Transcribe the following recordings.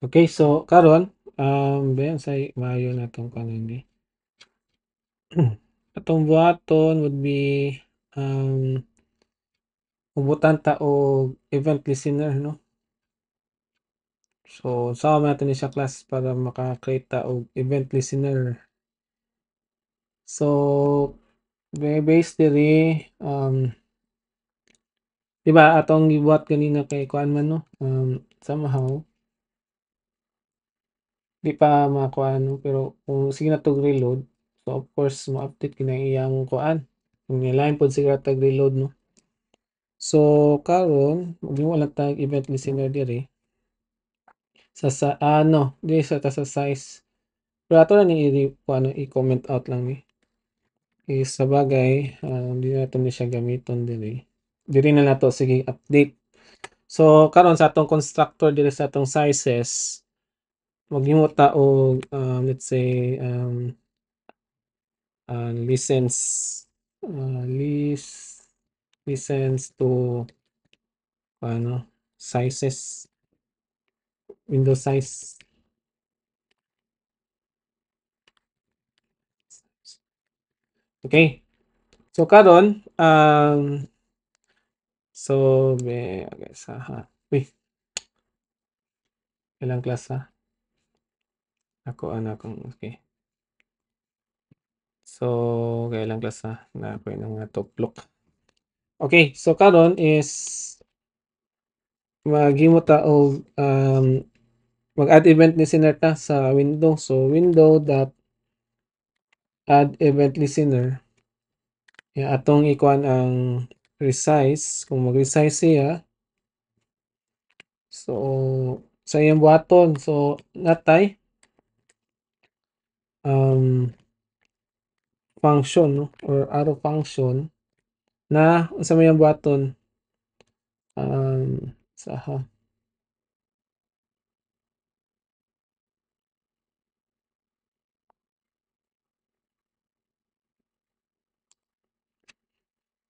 Okay, so karon bayan say maayo na tong kanon ni. Atong buhaton would be ubutan ta og event listener, no? So sama natin ni siya class para maka-create ta og event listener. So based diri, 'di ba atong gibuhat kanina kay kuan man, no? Somehow di pa makuha, no? Pero kung sige na tog reload, so of course mo-update kinang iyang kuan. Kung nilain pod siguro tag reload, no? So karon maghiwala lang tag event listener diri sa ano diri sa ta sa size. Pero ato na ni kuano i-comment out lang ni. Is sabagay di naton ni siya gamiton diri. Diri na nato sige update. So karon sa atong constructor diri sa atong sizes maghimo ta og let's say listens listens to ano sizes, window size. Okay, so karon so may okay, sa uy ilang class ha ako anak kong okay, so kailang class ha na ako ng tuplok. Okay, so karon is maghimo ta og mag-add event listener ta sa window. So window dot add event listener, ya atong ikuan ang resize. Kung mag-resize siya, so sa iyang buhaton, so natay function, no? Or arrow function na sa may buhaton saha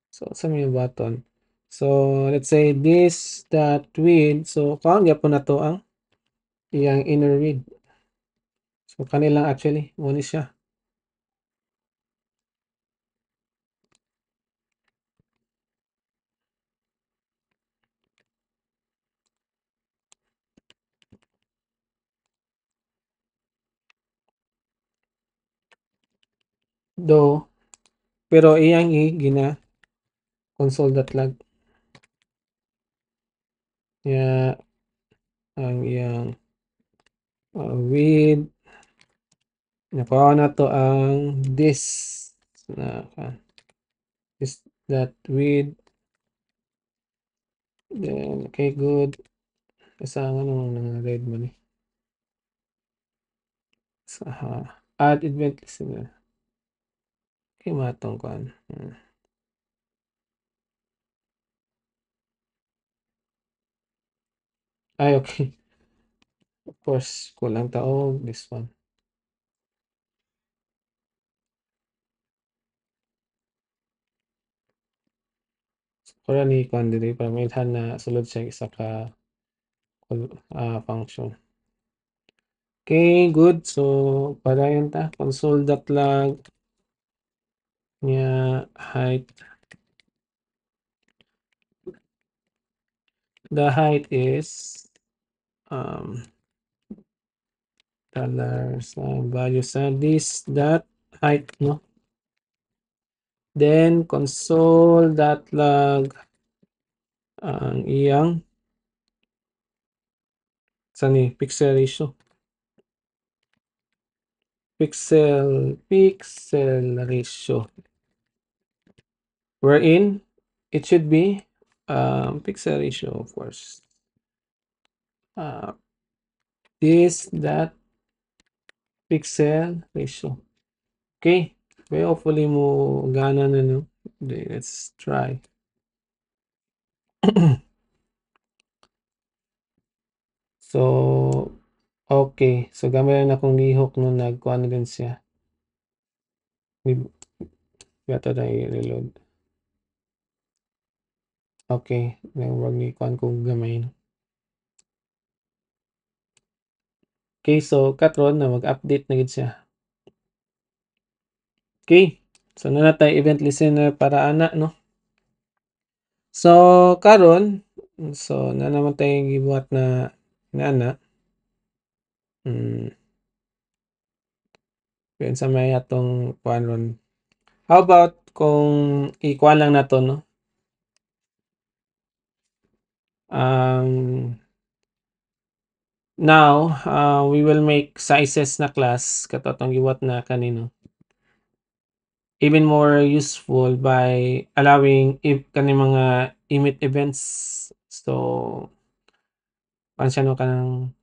so sa may buhaton, so let's say this dot width, so kaon gyapon na to ang iyang inner width. So kanilang actually mo ni siya. Do pero iyang gina console.log ya ang iyang width nakuha na to ang this na this that width, then okay good sa ano nang red man eh sa add event listener okay matong kuan ay okay of course kulang taog this one kaya ni kuan diri para mailhan na sulod siya isa ka function. Okay, good. So, padayon ta. Console.log niya height. The height is dollars value sa this dot height, no? Then console.log ang iyang sani pixel ratio. Pixel ratio. Wherein it should be pixel ratio, of course. This that pixel ratio. Okay. Well, hopefully mo gana na, no? Let's try. So, okay. So, gamay na akong lihok nung nagkuha na din siya. Yato na i-reload. Okay. Wag ni kuhan ko gamay. Okay, so karon na mag-update na gid siya. Okay, so na natay event listener para ana, no? So karon, so na naman tayong gibuhat na ana. Yun sa may atong kuan ron. How about kung ikuan lang nato, no? Um, Now, we will make sizes na class kato atong gibuhat na kanino. Even more useful by allowing kani mga emit events. So, pansya no kanang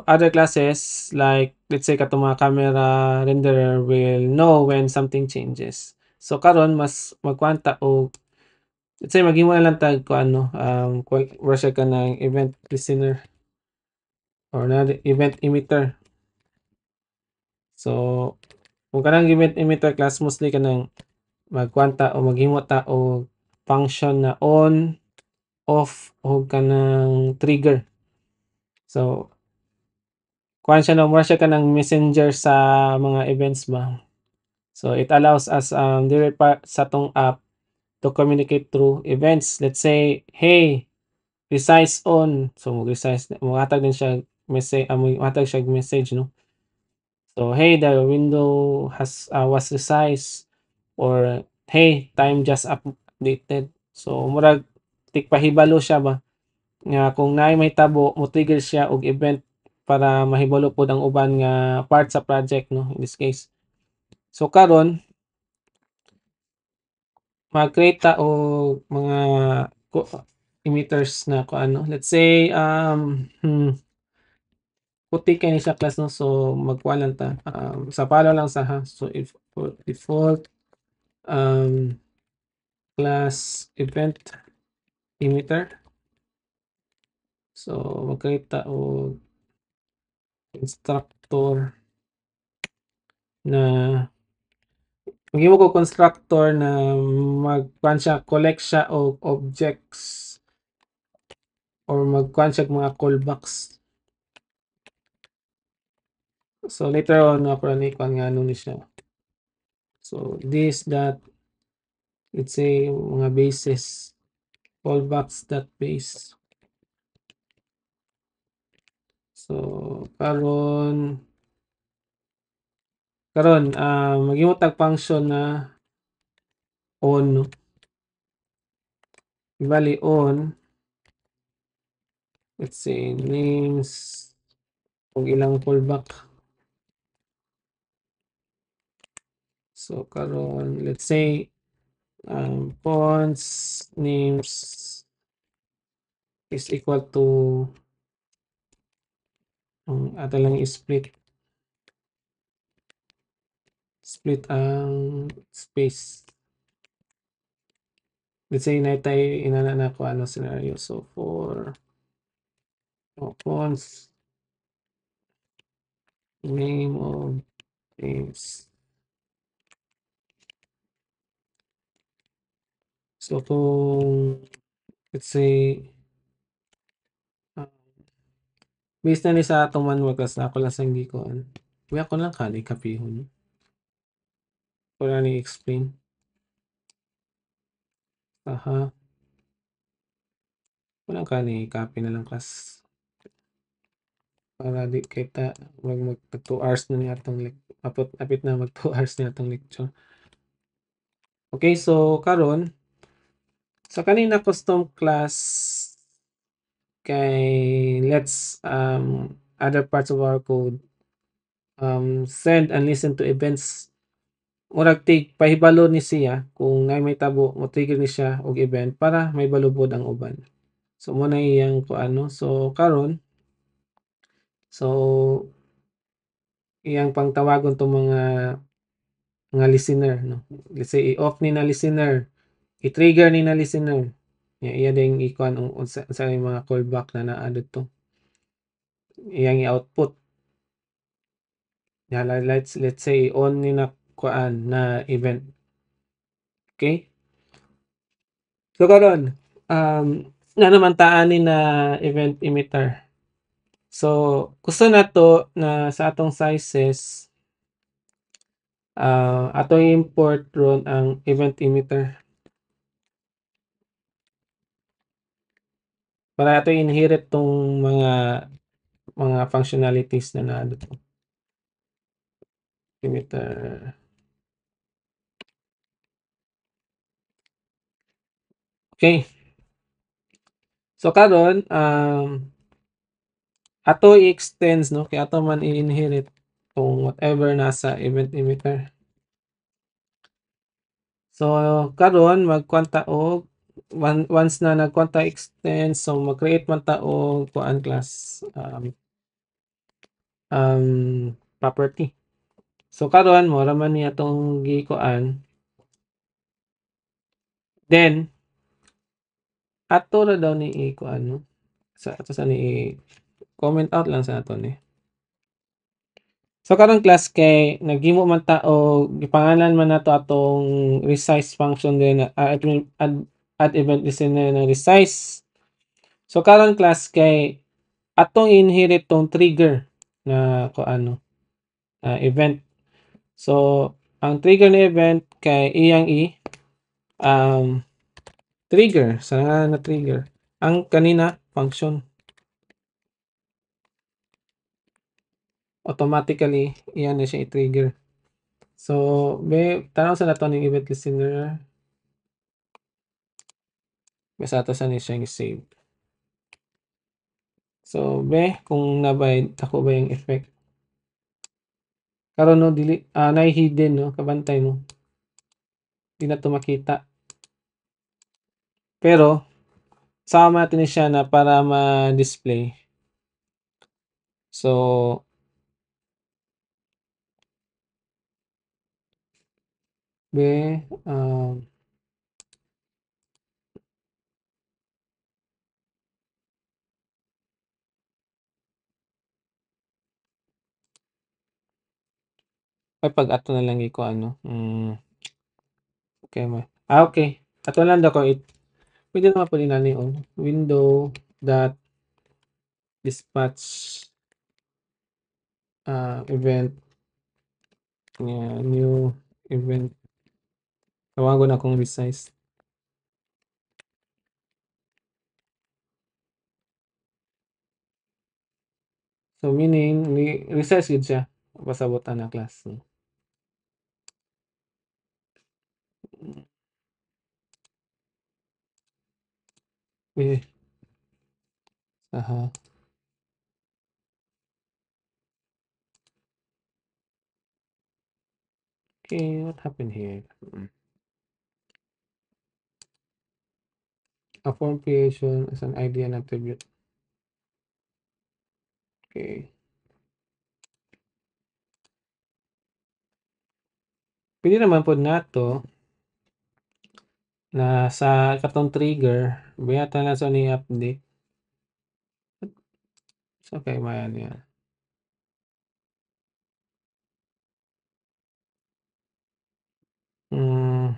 other classes like let's say katong mga camera renderer will know when something changes. So karon mas magkwanta og let's say maghimo na lang tag ko ano wala siya ka ng event listener or na event emitter. So kung kanang event emitter class mostly kanang magkwanta o maghimo ta og function na on, off o kanang trigger. So kuan siya na mura siya kanang messenger sa mga events ba. So it allows us direct pa sa tong app to communicate through events. Let's say, hey, resize on. So mag-resize maghatag din siya message maghatag siya message, no. So hey, the window has was resized or hey, time just updated. So murag tigpahibalo siya ba nga kung naay may tabo mo-trigger siya og event para mahibalo pod ang uban nga part sa project, no, in this case. So karon mag-create ta og mga emitters na kung ano. Let's say puti kay ni siya class, no, so magkuha lang ta sa palo lang sa ha. So if default um, class event emitter. So mag-create ta og instructor na maghimo ko constructor na magkuhan siya collect siya og objects or magkuhan siya og mga callbacks. So later on ako ra ni kuan nga ano ni siya. So this that let's say mga bases callbacks dot base. So karon maghimo tag function na on, no. Bali on, let's say names kung ilang callback. So karon let's say fonts names is equal to ato lang split ang space. Let's say na tayo inana na ko ano scenario. So for fonts name of names. So kung let's say based na ni sa atong manual class na ako lang sang gikuan. Kuya ko lang kani kapihon. Wala ni explain. Aha. Walang kani copy na lang class. Para di kita mag 2 hours na ni atong apit na mag 2 hours na atong lecture. Okay, so karon sa kanina custom class kay let's other parts of our code send and listen to events. Murag pahibalo ni siya kung may tabo mo trigger ni siya og event para may balubod ang uban. So mo na iyang kuano. So karon so iyang pangtawagon tong mga listener, no. Let's say i-off ni na listener, i-trigger ni na listener. Iya ding ikuan sa mga callback na naa dito. Iyang i-output. Let's say on ni na kuan na event. Okay? So karon na naman taan ni na event emitter. So, gusto nato na sa atong sizes, ato i-import ron ang event emitter para ato inherit tong mga functionalities na naa dito. Emitter. Okay. So karon ato i-extends no kay ato man i-inherit kung whatever nasa event emitter. So karon magkuan ta og once na nagkuan ta extend, so mag-create man ta og kuan class property. So karon mo ra man ni atong gikuan. Then ato ra daw ni i-kuan no. Sa ato sa ni i-comment out lang sa ato ni. So karong class kay naghimo man ta og gipangalan man nato atong resize function din add event listener na resize. So karon class kay atong inherit tong trigger na kuano event. So ang trigger na event kay iyang um trigger sa ngalan na trigger ang kanina function. Automatically iyan na siya i-trigger. So tanaw sa nato ning event listener. Basta ato sa ni siyang save. So kung nabay ako ba yung effect. Karon no dili nay hidden no kabantay mo. Di na to makita. Pero sama natin siya na para ma-display. So ay pag ato na lang iko ano. Okay mo. Okay. Ato lang dako pwede naman po ni on window dot dispatch event new event tawagon akong resize. So meaning resize gid siya pasabot na class. Aha. Okay, what happened here? A form creation is an ID and attribute. Okay. Pwede naman po nato na sa katong trigger, biyata na sa ni update. So, okay, mayan yan. Hmm.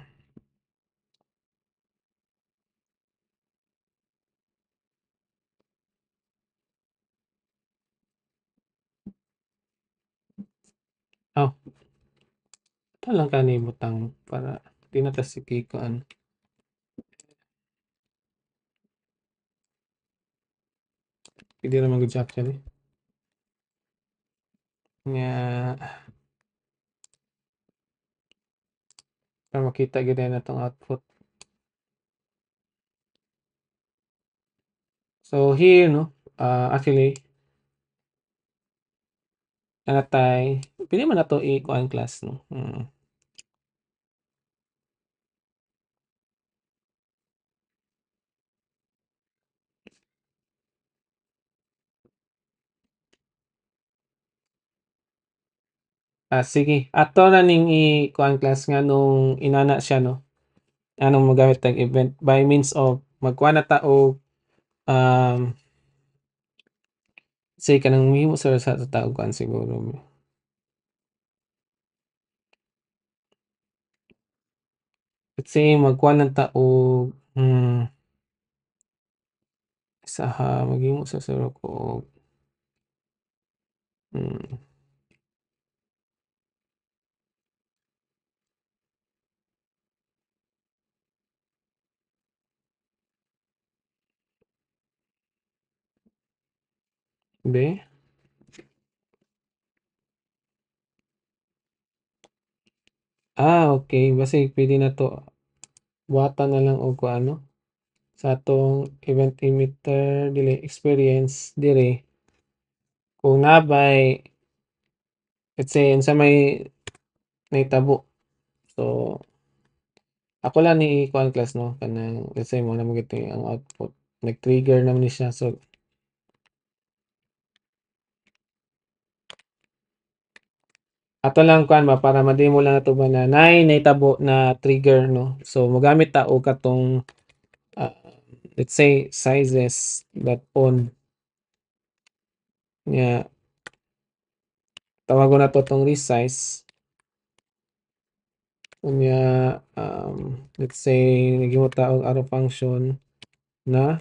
Oh, ito lang kanibutang para di na tas sikikoan. Pwede naman good actually. Nga, para makita gid na itong output. So here, no, actually, natay, pwede man na to i-kuan class, no. Sige, ato na ning i-kuan class nga nung inana siya, no. Anong magamit tag event by means of magkuha na ta og say kanang mahimo sa tao kuan siguro. Let's say magkuha lang ta og isa ha maghimo sa ko og Hmm. Be? Okay. Basi pwede na to buhatan na lang og kuano sa atong event emitter dili experience dire kung nabay let's say unsa may nahitabo. So ako lang ni kuan class no kanang let's say mo na mo gito ang output nag-trigger naman ni siya. So ato lang kuan ba para ma-demo lang nato ba na nay nahitabo na trigger no. So mogamit ta og katong ah, let's say sizes dot on nya tawagon nato tong resize unya let's say naghimo ta og arrow function na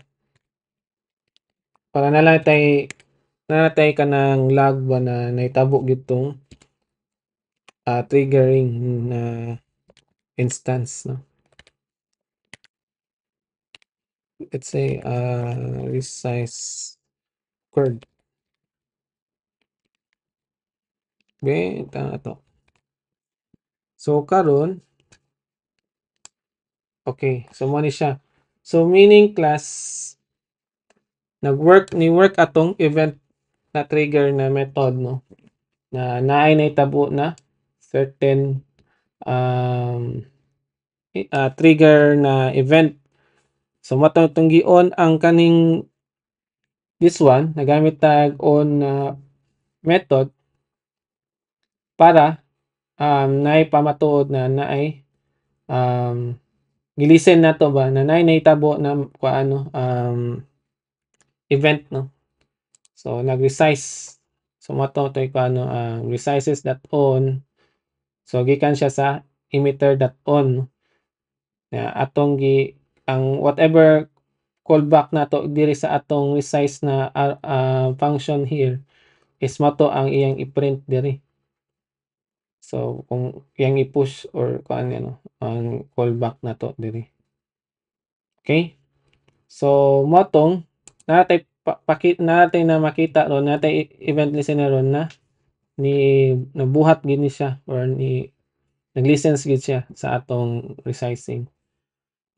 para na lang tay kanang log ba na nahitabo gyud tong triggering na instance no. Let's say resize curve benta na to. So karon okay, so mo ni siya. So meaning class ni-work atong event na trigger na method no na naay nahitabo na certain um, trigger na event. So matong gi-on ang kaning this one nagamit tag on method para naay pamatuod na naay gilisen nato ba na naay nahitabo na kuano event no. So nag-resize. So moto to kuano resizes that on. So gikan siya sa emitter that on na atong ang whatever callback nato diri sa atong resize na function here is moto ang iyang i-print diri. So kung iyang i-push or kuan ano ang callback nato diri. Okay? So motong natay na makita ron natay event listener ron na nabuhat gid ni siya or nag-listens gid siya sa atong resizing.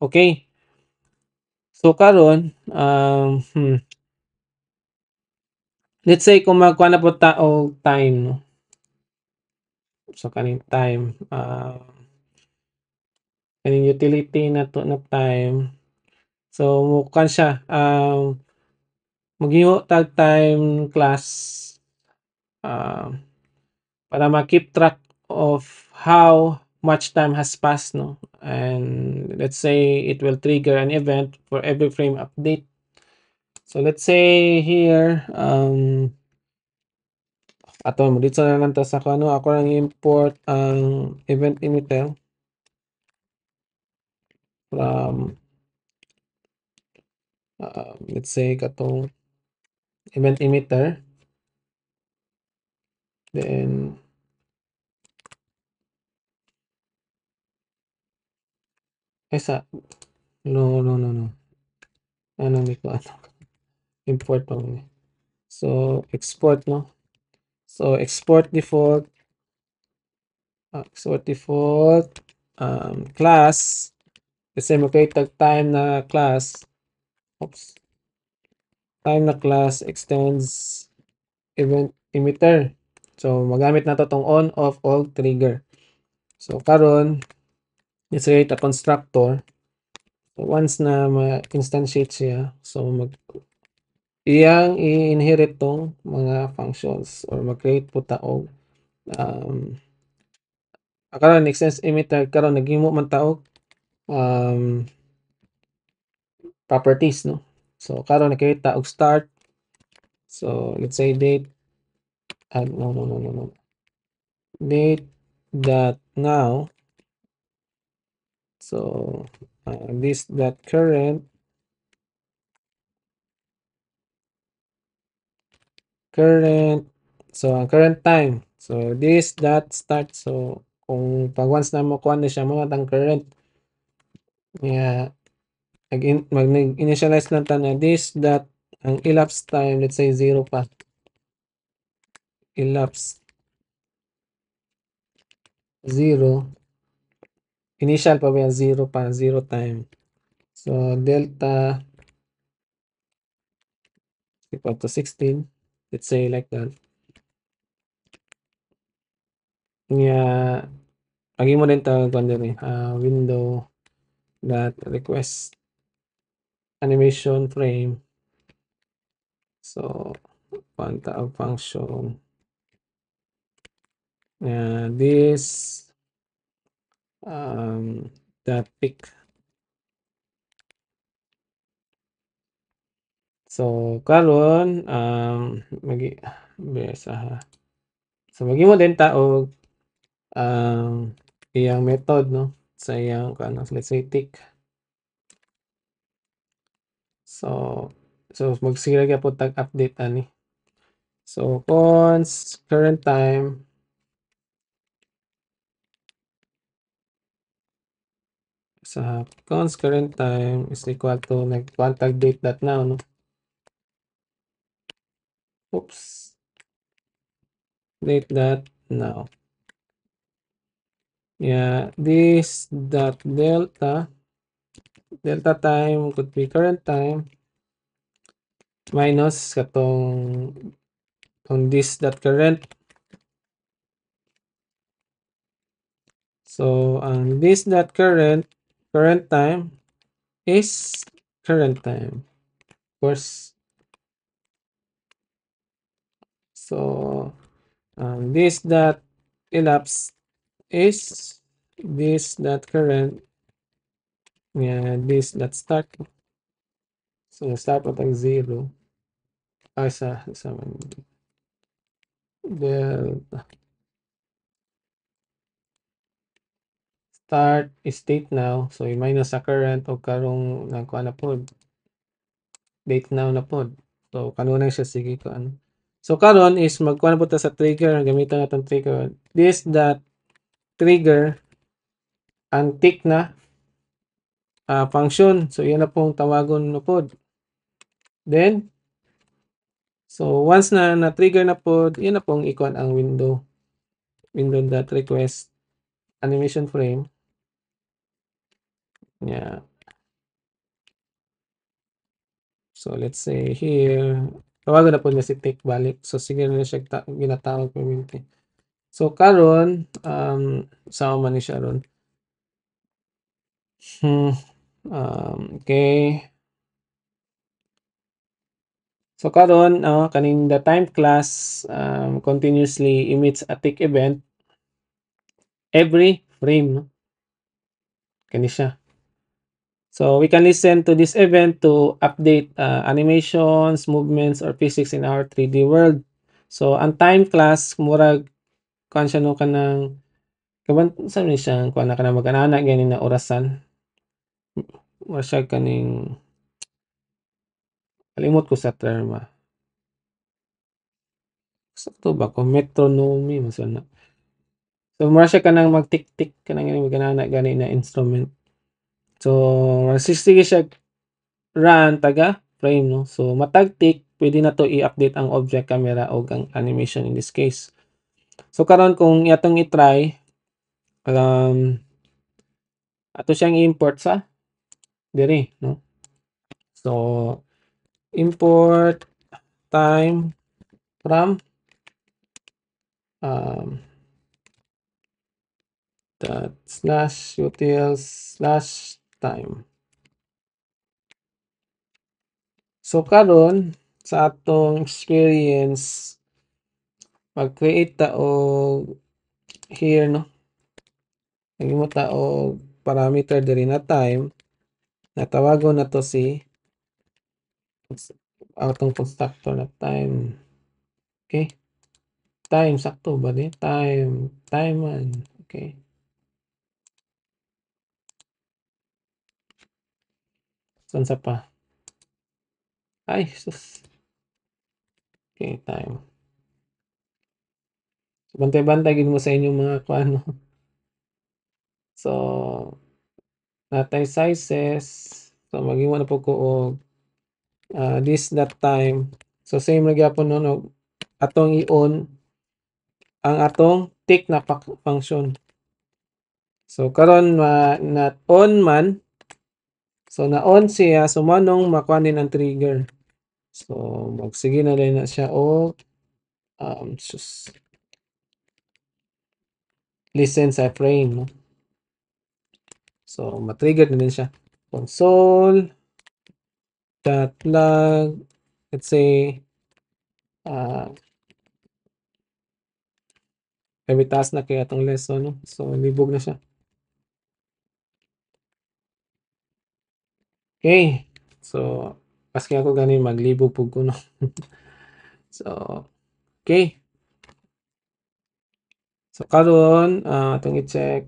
Okay. So karon let's say kung magkuha na po ta og time no. So kaning time kaning utility nato na time. So kuan siya maghimo tag time class para ma-keep track of how much time has passed no. And let's say it will trigger an event for every frame update. So let's say here ato mo dito na lang ta sa kuno ako lang import ang event emitter from let's say katong event emitter then sa no ano ni ko ano import pa mo ni. So export no. So export default class kasi mo-create tag time na class. Oops. Time na class extends event emitter. So magamit nato tong on, off, all, trigger. So karon let's create a constructor. So once na ma-instantiate siya, so iyang i-inherit tong mga functions or mag-create po ta og karon extends emitter karon naghimo man ta og um, properties no. So karon na-create ta og start. So let's say date no. Date dot now. So this dot current So, ang current time. So, this dot start. So, kung pag once na makuha na siya, mga tang current. Yeah, mag-initialize lang tayo na this dot ang elapsed time, let's say 0 pa. Elapsed 0. Initial pa ba yan? 0 pa. 0 time. So, delta equal to 16. Let's say like that. Yeah, lagi mo din tawag ko din window that request animation frame. So, tawag function. This that pick. So, karon besa. So, mo din taog iyang method, no? Sa iyang let's say tick. So, magsige ka po tag-update ani. So, const current time. Sa const current time is equal to tag date that now, no? Oops. Date that now. Yeah, this dot delta time could be current time minus katong on this dot current. So, ang this dot current time is current time. Of course. So, this dot elapsed is this dot current. Yeah, this dot start. So, start mo tag 0. Isa man. Delta. Start is date now. So, i-minus sa current o karong nagkuha na po. Date now na po. So, kanunay siya. Sige ko ano. So, karon is magkuha na po ta sa trigger. Gamitan natin trigger. This that trigger ang tick na function. So, yan na pong tawagon na po. Then, so, once na na-trigger na po, yan na pong ikuan ang window. Window that request animation frame. Yeah. So, let's say here, tawagan na po niya si take balik. So, sige na siya ginatawag ko minti. So, karon sama man ni siya ron. Okay. So, karon kaning the time class continuously emits a tick event every frame, no? Kani siya. So, we can listen to this event to update animations, movements, or physics in our 3D world. So, ang time class, murag, kuhan siya no kanang, kaban, saan ni siya, kuhan na ka na mag-anana, ganin na orasan. Mura siya kaning, kalimot ko sa term. Sakto ba ko? Metronomy, masana. So, mura siya kanang mag-tick-tick, kanang mag-anana, ganin na instrument. So, sige siya run taga frame, no? So, matag tick, pwede na to i-update ang object camera o ang animation in this case. So, karon kung atong i-try, ato siyang import sa diri, no? So, import time from dot slash utils slash time. So, karon sa atong experience, mag-create ta og here, no? Nagimo ta og parameter diri na time. Natawagon na to si atong constructor na time. Okay? Time, sakto ba di? Time man. Okay. Saan sa pa? Ay, sus. Okay, time. bantay-bantay gid mo sa inyong mga kuan 'no. So, natay sizes, so maghimo na pud ko og, this, that time. So same ra gyapon 'no, atong i-on ang atong tick na function. So karon na-on man, so na-on siya, so manong makuhanin ang trigger. So magsige na din na siya og, sus, listen sa frame 'no. So ma-trigger na din siya. Console.log, let's say, ah, every task na kay atong lesson 'no. So libog na siya. Okay. So maski ako gani maglibog pud ko 'no. So, okay. So karon, atong i-check.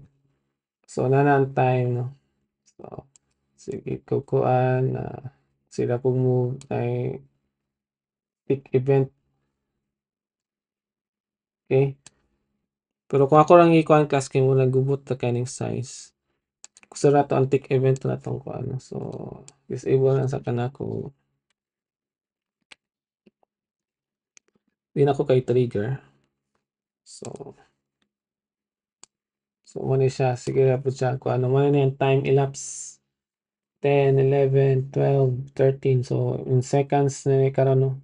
So naa ang time 'no. So sige ko kuan, sila pong move ay pick event, okay. Pero kung ako lang ikuan class kay murag gubot ta kaning size. Gusto ra to ang tick event na tong kuan 'no. So disable lang sa kanako. Di na ko kay trigger. So mo ni siya, sige ra pud siya kung ano man na yung time elapse. 10, 11, 12, 13. So in seconds na ni karon 'no.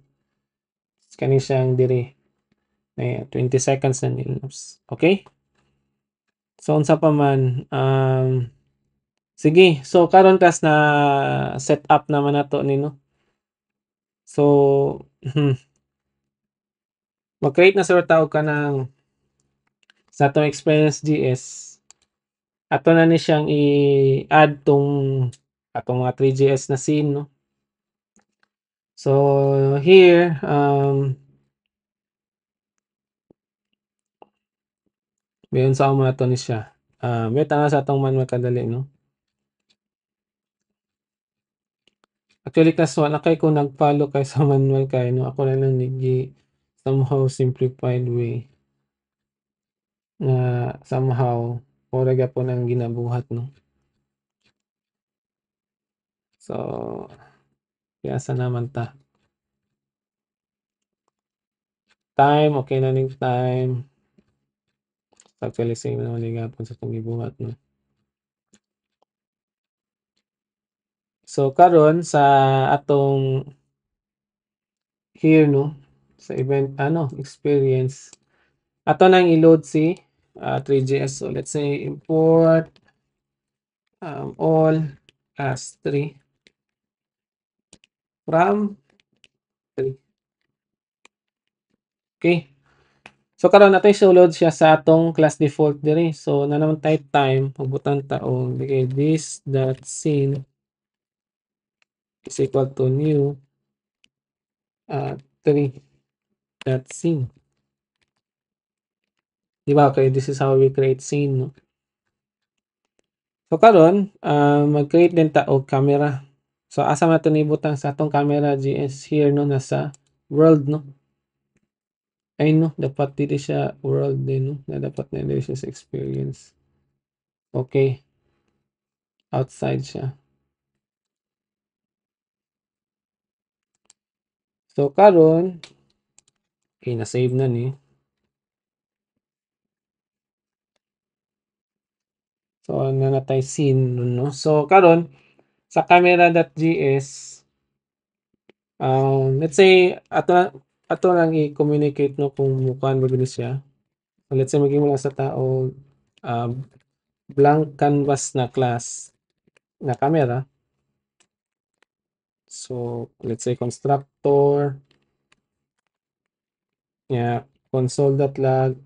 Kani siyang diri. 20 seconds na ni-elapse. Okay? So unsa pa man, sige. So karon tas na set up naman nato ni 'no. So, mag-create na sa tawag ka ng sa atong experience GS. Ato na ni siyang i-add tong atong mga 3GS na scene 'no. So here, mayon sa mo nato ni siya. May tanga sa atong manual kadali 'no. Actually class 1 na kay kung nag-follow kay sa manual kay no, ako na lang nigi somehow simplified way nga somehow mura gyapon ang ginabuhat 'no. So, kaya asa naman ta. Time, okay na ning time. Actually same naman ni gapon sa atong gibuhat 'no. So karon sa atong here 'no, sa event experience, ato nang i-load si 3GS. So let's say import all as 3 from 3. Okay. So karon natay sulod siya sa atong class default diri. So na naman type time, pagbutan ta og this dot scene is equal to new 3 dot scene. Di ba? Okay, this is how we create scene, no? So karon, mag-create din ta og camera. So asa man to nibutang sa atong camera GS here no, nasa world no. Ay no, dapat dili siya world din no. Na dapat na dili siya sa experience. Okay. Outside siya. So karon, okay, na-save na ni. So na natay scene no. So karon sa camera.js, let's say ato lang i-communicate no kung mukuan ba gani siya. So let's say maging lang sa tao blank canvas na class na camera. So let's say constructor, yeah, console.log.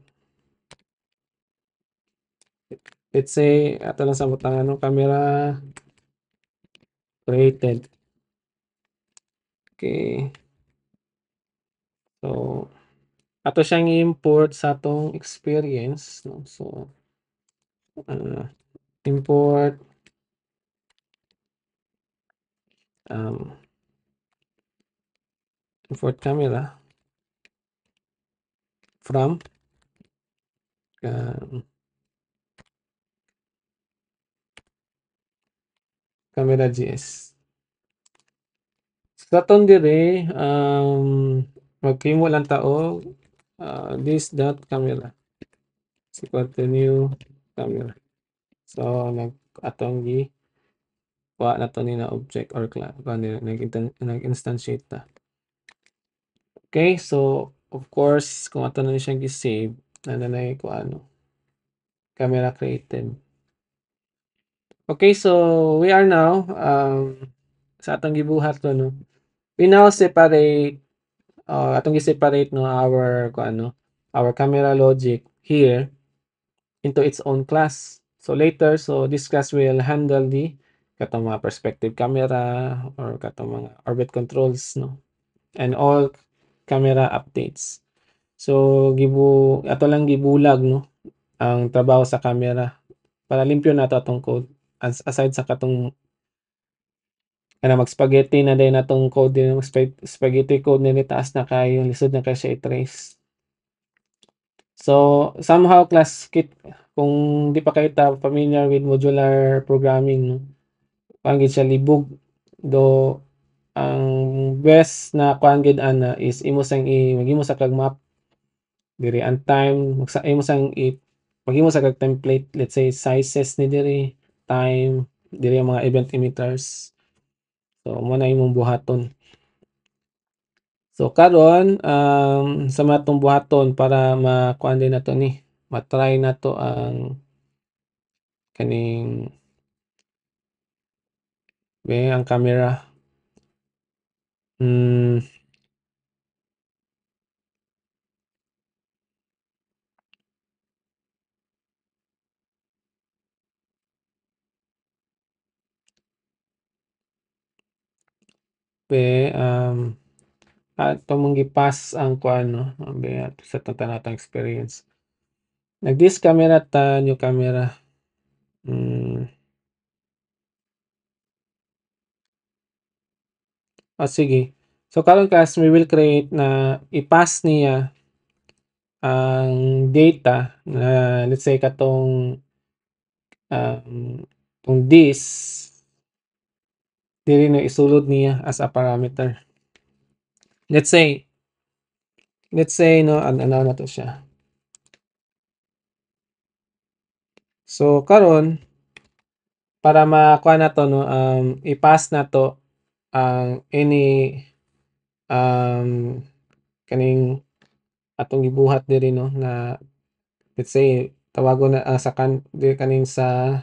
Let's say ato lang sa butang camera created. Okay. So ato siyang i-import sa atong experience no. So import import camera from camera GS. Sa ton dire maghimo lang ta og this dot camera is equal to new camera. So nag atong gi kuha na to ni na object or class nag-instantiate ta. Okay, so of course kung ato na ni siya gi-save nanay ko ano camera created. Okay, so we are now sa atong gibuhat to no. We now separate atong gi-separate no our kung ano our camera logic here into its own class. So later, so this class will handle the katong mga perspective camera or katong mga orbit controls no and all camera updates. So ato lang gibulag no ang trabaho sa camera para limpyo na to atong code aside sa katong mag-spaghetti na din natong code din spaghetti code nini taas na kayo lisod na kayo siya i-trace. So somehow class kit kung di pa kayo familiar with modular programming no kuan gid siya libog do ang best na kuan gid ana is imo sang maghimo sa kag map diri ang time imo sang maghimo sa kag template let's say sizes ni diri time diri ang mga event emitters. So mo na imong buhaton. So karon sa matong buhaton para makuan din nato ni matry nato ang kaning ang camera. Hmm, ato mong gi-pass ang kuan no sa tanang experience. Nag-this camera ta new camera. Hmm, sige. So karon class we will create na i-pass niya ang data na let's say katong tong this diri na isulod niya as a parameter. Let's say no ano na to siya. So karon para makuha na to no i-pass na to ang any um, kaning atong gibuhat diri no na let's say tawagon na sa diri kaning sa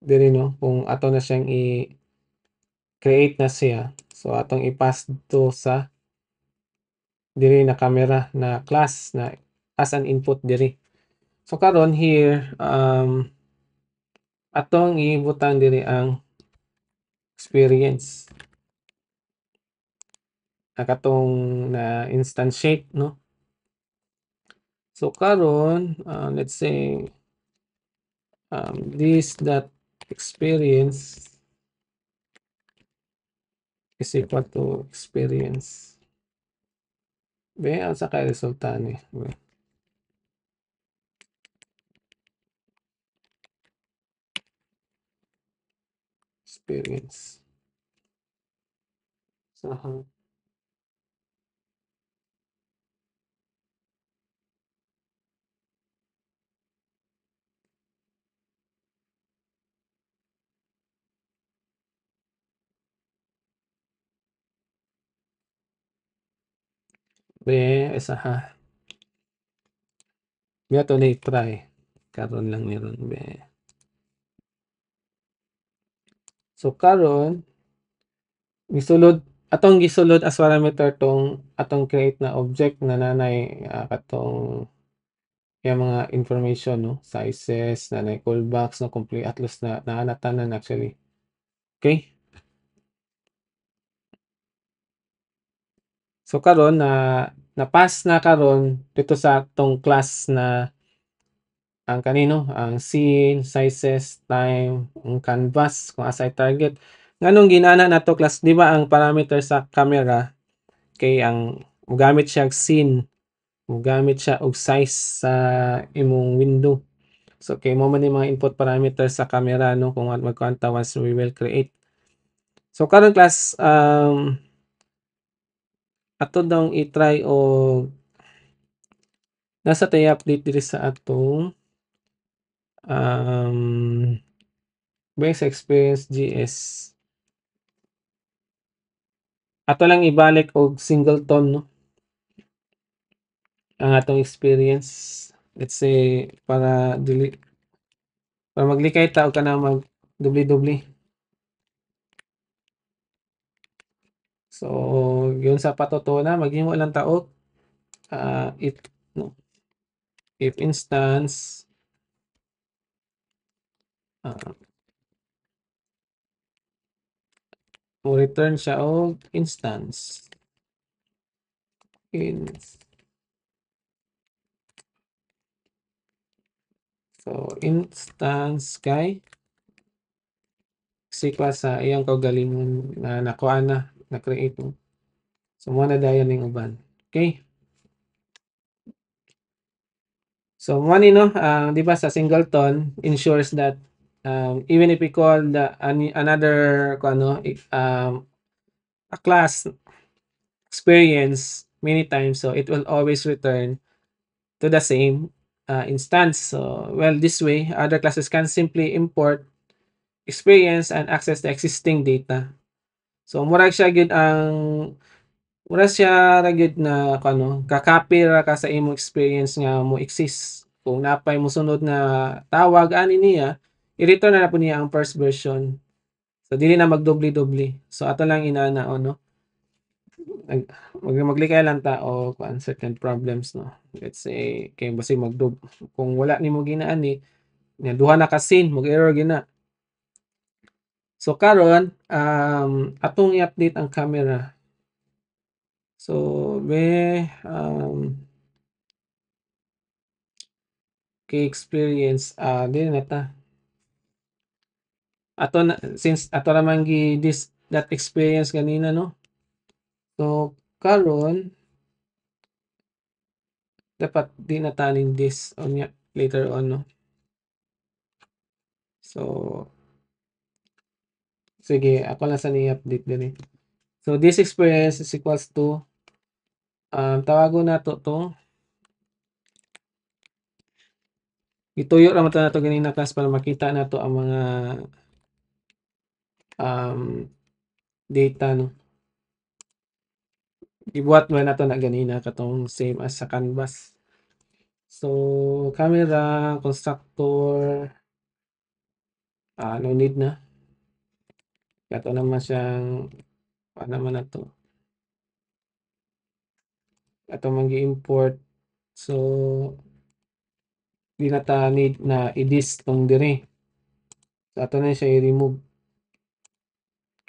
diri no kung ato na siyang i-create na siya so atong i-pass to sa diri na camera na class na as an input diri. So karon here atong ibutang diri ang experience na katong na instantiate no. So karon let's say this that experience is equal to experience. Ang sa kay resulta ni. Experience. So, isa ha. Ato na try. Karon lang ni ron So karon gisulod atong gisulod as parameter tong atong create na object na nanay katong yung mga information no sizes nanay callbacks no complete atlas na naanatanan actually. Okay? So karon na-pass na karon dito sa tong class na ang kanino ang scene, sizes, time, ang canvas kung asay target. Nganong ginana nato class di ba ang parameter sa camera kay ang mogamit siya scene Mogamit siya og size sa imong window. So kay mo man yung mga input parameters sa camera no kung magkuan ta once we will create. So karon class ato daw i-try og nasa tay update diri sa atong base experience GS. Ato lang ibalik og singleton no ang atong experience. Let's say para maglikay ta og kanang mag dubli-dubli. So yun sa patutunan maghimo lang ta og if no if instance ah, mo return siya og instance in so instance kay equal sa iyang kaugalingon na nakuha na create mo. So mo na dayon ning uban. Okay? So mo ni no di ba sa singleton ensures that even if we call another a class experience many times so it will always return to the same instance. So well this way other classes can simply import experience and access the existing data. So mura siya ra gyud na ka-copy ra ka sa imong experience nga mo exist. Kung napay mosunod nga tawag ani niya, i-return na po niya ang first version. So dili na magdobli-dobli. So ato lang inana no. Maglikay lang ta og certain problems no. Let's say kay basig kung wala nimo ginaani nga duha na ka scene mag-error gina. So karon atong i-update ang camera. So kay experience dili na ta. Ato na since ato naman this that experience ganina no. So karon dapat di na tanin this later on no. So sige ako lang sa ni-update din eh. So this experience is equals to tawagon nato to ituyo ra man ta nato ganina class para makita nato ang mga data no. Ibuhat man nato na ganina katong same as sa canvas. So camera constructor no need na. Kato naman siyang paano naman na to. Ato man gi-import. So di na ta need na i-dis tong dire. So ato na siya i-remove.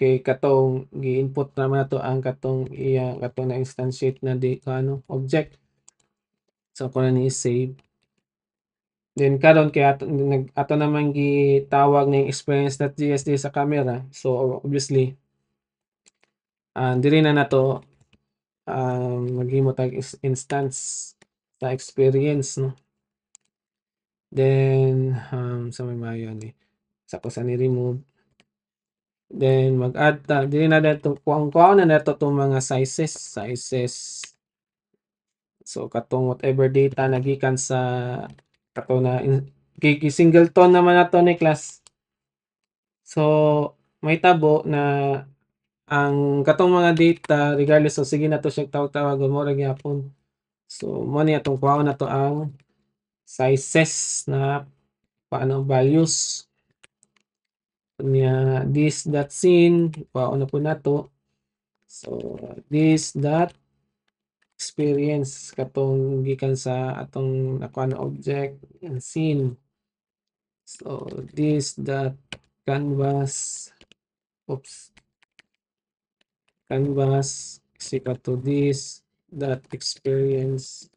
Kay katong gi-input naman nato ang katong katong na instantiate na object. So ako na ni save. Then karon kay ato naman gitawag ning experience.jsd sa camera. So obviously diri na nato maghimo tag instance sa experience no. Then sa may mayo ni sa ko sa ni remove. Then mag-add ta dili na dato kuang na nato tong mga sizes. So katong whatever data nagikan sa kato na singleton naman nato ni class. So may tabo na ang katong mga data regardless so sige na to siya tawag-tawagon mo ra gyapon. So mo ni atong kuhaon nato ang sizes na paano values niya this dot scene kuhaon na po nato. So this dot experience katong gikan sa atong nakuha na object and scene. So this dot canvas canvas is equal to this dot experience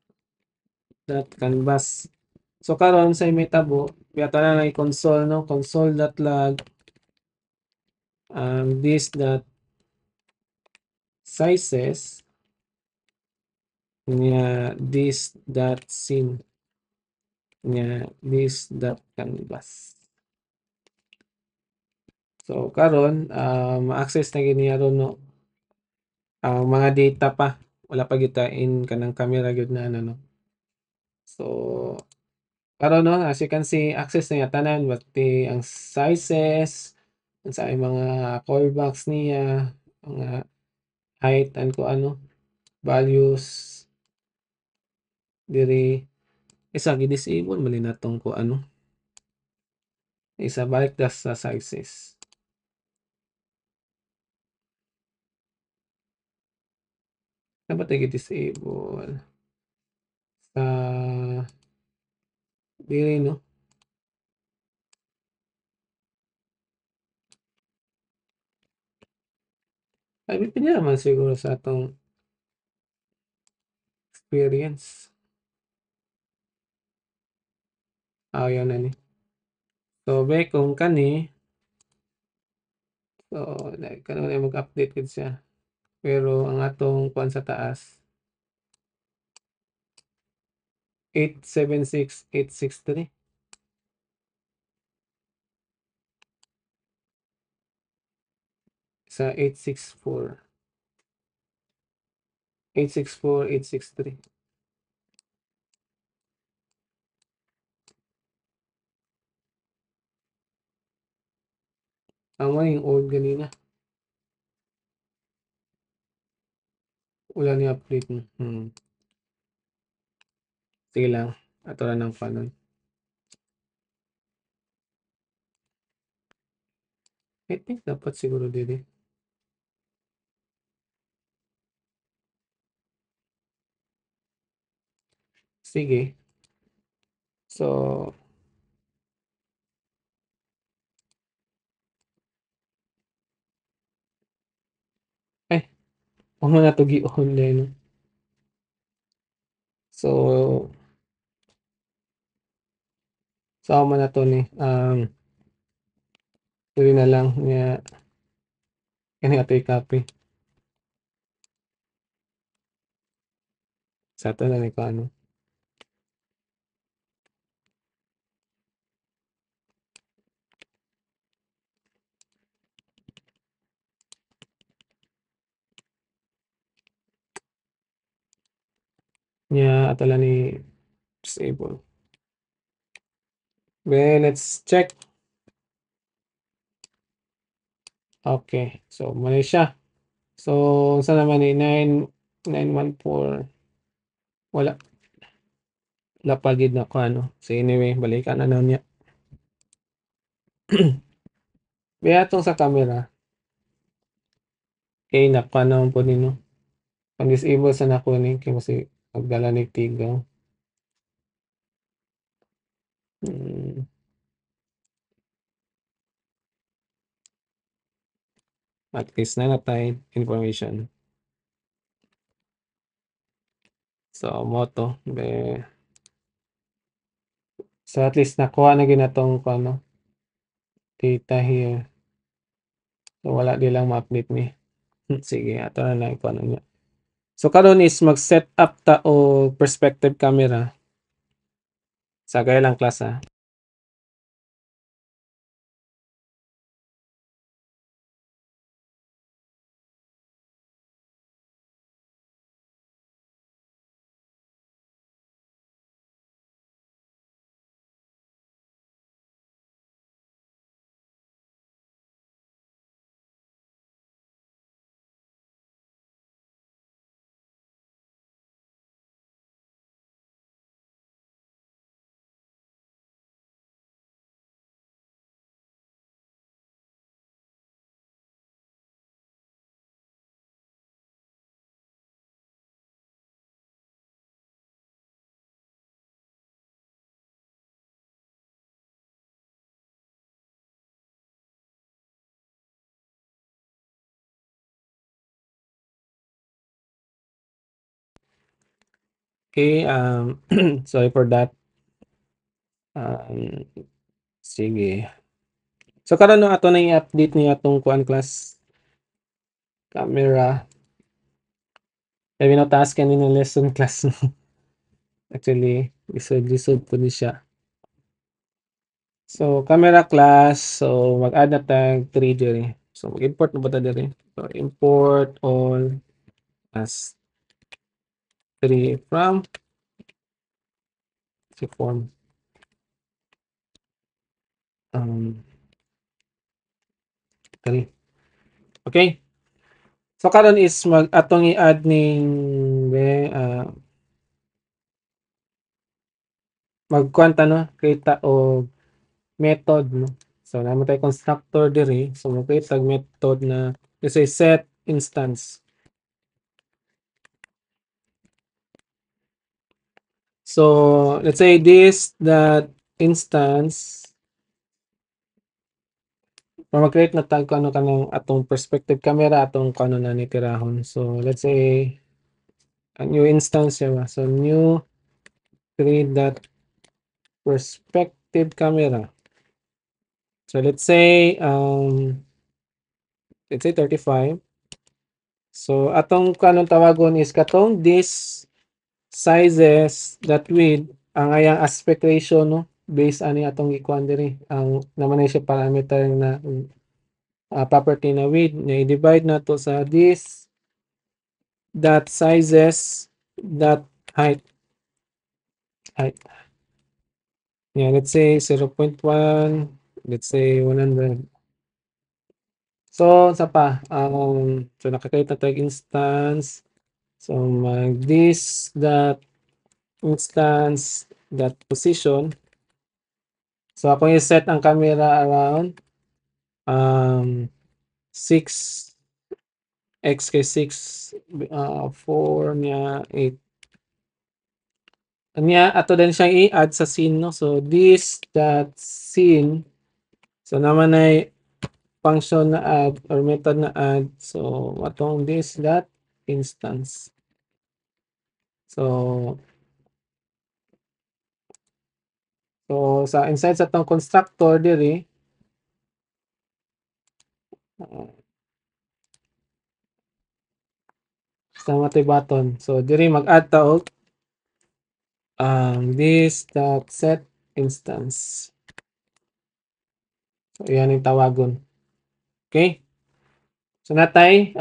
dot canvas. So karon sa may tabo ato na lang i-console no console.log this dot sizes Nya this dot scene. Nya this dot canvas. So karon ma-access na gid niya ron no ang mga data pa wala pa gyud ta in kanang camera gyud na ano no. So karon no as you can see access na niya tanan pati ang sizes, unsay mga callbacks niya, mga height and kung ano values diri isa gi-disable man ni natong kung ano isa balik ta sa sizes. Dapat i-disable sa diri no. Ay depende naman siguro sa atong experience. Ayaw na ni. So be kung kani so karon ay mag-update gid siya. Pero ang atong kuan sa taas 876,863 sa 864. 864, 863. Ang mo yung old ganina. Wala ni update mo. Sige lang. Ato na ng panon. I think dapat siguro dili. Sige. So ay wag mo na to gi-on din. So sama na to ni dili na lang nga kani ato i-copy. Sa ato na ni ko ano. Nya ato lang ni disable. Then let's check. Okay. So mali siya. So sa naman ni 9914 wala wala pa gid na ko ano. So anyway, balikan na niya. Kaya atong sa camera kay nakuha naman po nino. Ang disable sa nako ni kay kasi magdala ni tigaw. At least na natay information. So mo to be so at least nakuha na gyud natong ano data here. So wala di lang ma-update ni. Sige ato na lang ikuha na niya. So karon is mag-set up ta og perspective camera. Sa gaya lang class ha. Okay, sorry for that. Um, sige. So karon no ato na i-update niya atong kuan class camera. Kaya task kanina lesson class. Actually, lisod-lisod po ni siya. So, camera class. So, mag-add na tag 3 diri. So, mag-import na ba ta diri? So, import all as 3 from si form. Um, 3. Okay. So, karon is atong i-add ning magkwanta no, kita o method no. So, naman tayo constructor diri. So, mag-create tag method na let's say set instance. So, let's say this that instance mag-create na tag kung ano kanang atong perspective camera atong kung ano na nitirahon. So, let's say a new instance siya ba. So, new create that perspective camera. So, let's say 35. So, atong kanong tawagon is katong this sizes that width ang ayang aspect ratio no based ani atong ikuan diri ang naman siya parameter na property na width na i-divide na to sa this dot sizes dot height. Yeah, let's say 0.1, let's say 100. So, sa pa, so nakakita tag instance. So, mag this dot instance dot position. So, ako i-set ang camera around 6 x kay 6 4 niya 8 niya ato din siyang i-add sa scene no. So, this dot scene. So, naman ay function na add or method na add. So, atong this dot instance. So, sa inside sa atong constructor diri sa matay button. So, diri mag-add ta og this dot set instance. So, yan yung tawagon. Okay? So, natay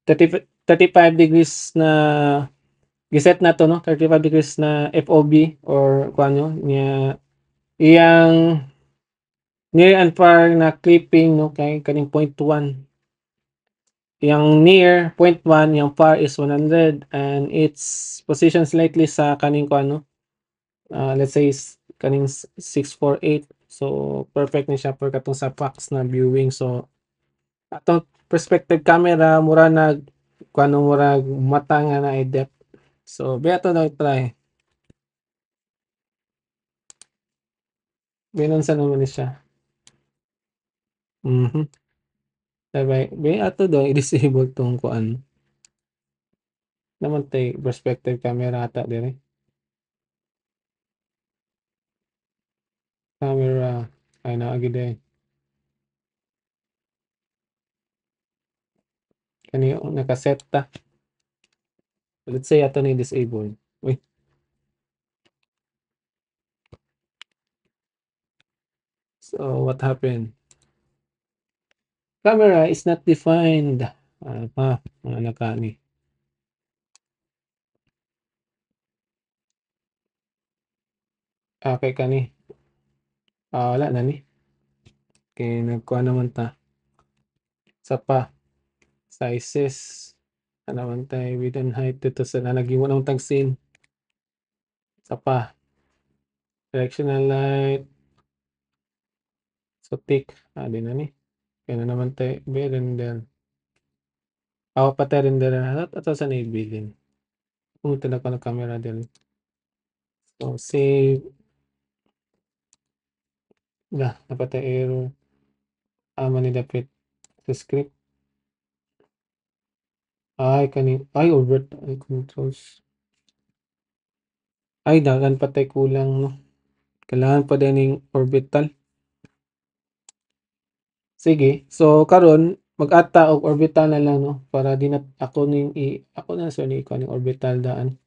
35 degrees na giset na to no 35 degrees na FOB or kung ano niya iyang near and far na clipping no kay kaning point 1 yang near point 1 yang far is 100 and its position slightly sa kaning kung ano let's say kaning 648 so perfect ni siya for katong sa fax na viewing. So atong perspective camera mura nag kung ano mura mata nga na depth. So beto na try binon sa naman ni siya. Sabay be ato daw i-disable tong kuan naman tay perspective camera ata dire camera ay naa gid kani nakaset ta. Let's say ato ni disable. Uy, so what happened? Camera is not defined. Mga nakani. Okay kani. Wala na ni. Kay nagkuha naman ta. Sa pa. Sizes. Ano man tayo width and height dito sa nalagyan mo ng tag scene. Sa pa. Directional light. So thick. Di na ni. Kaya na naman tayo. Be render. Pa render na. Ato sa naibilin. Pumunta na ko ng camera din. So save. Napatay error. Manidapit sa script. Ay overt ay controls. Ay daghan patay kulang no. Kailangan pa din ning orbital. Sige. So karon mag-ata og orbital na lang, no, para di na ako na sa ni ikaw ning orbital daan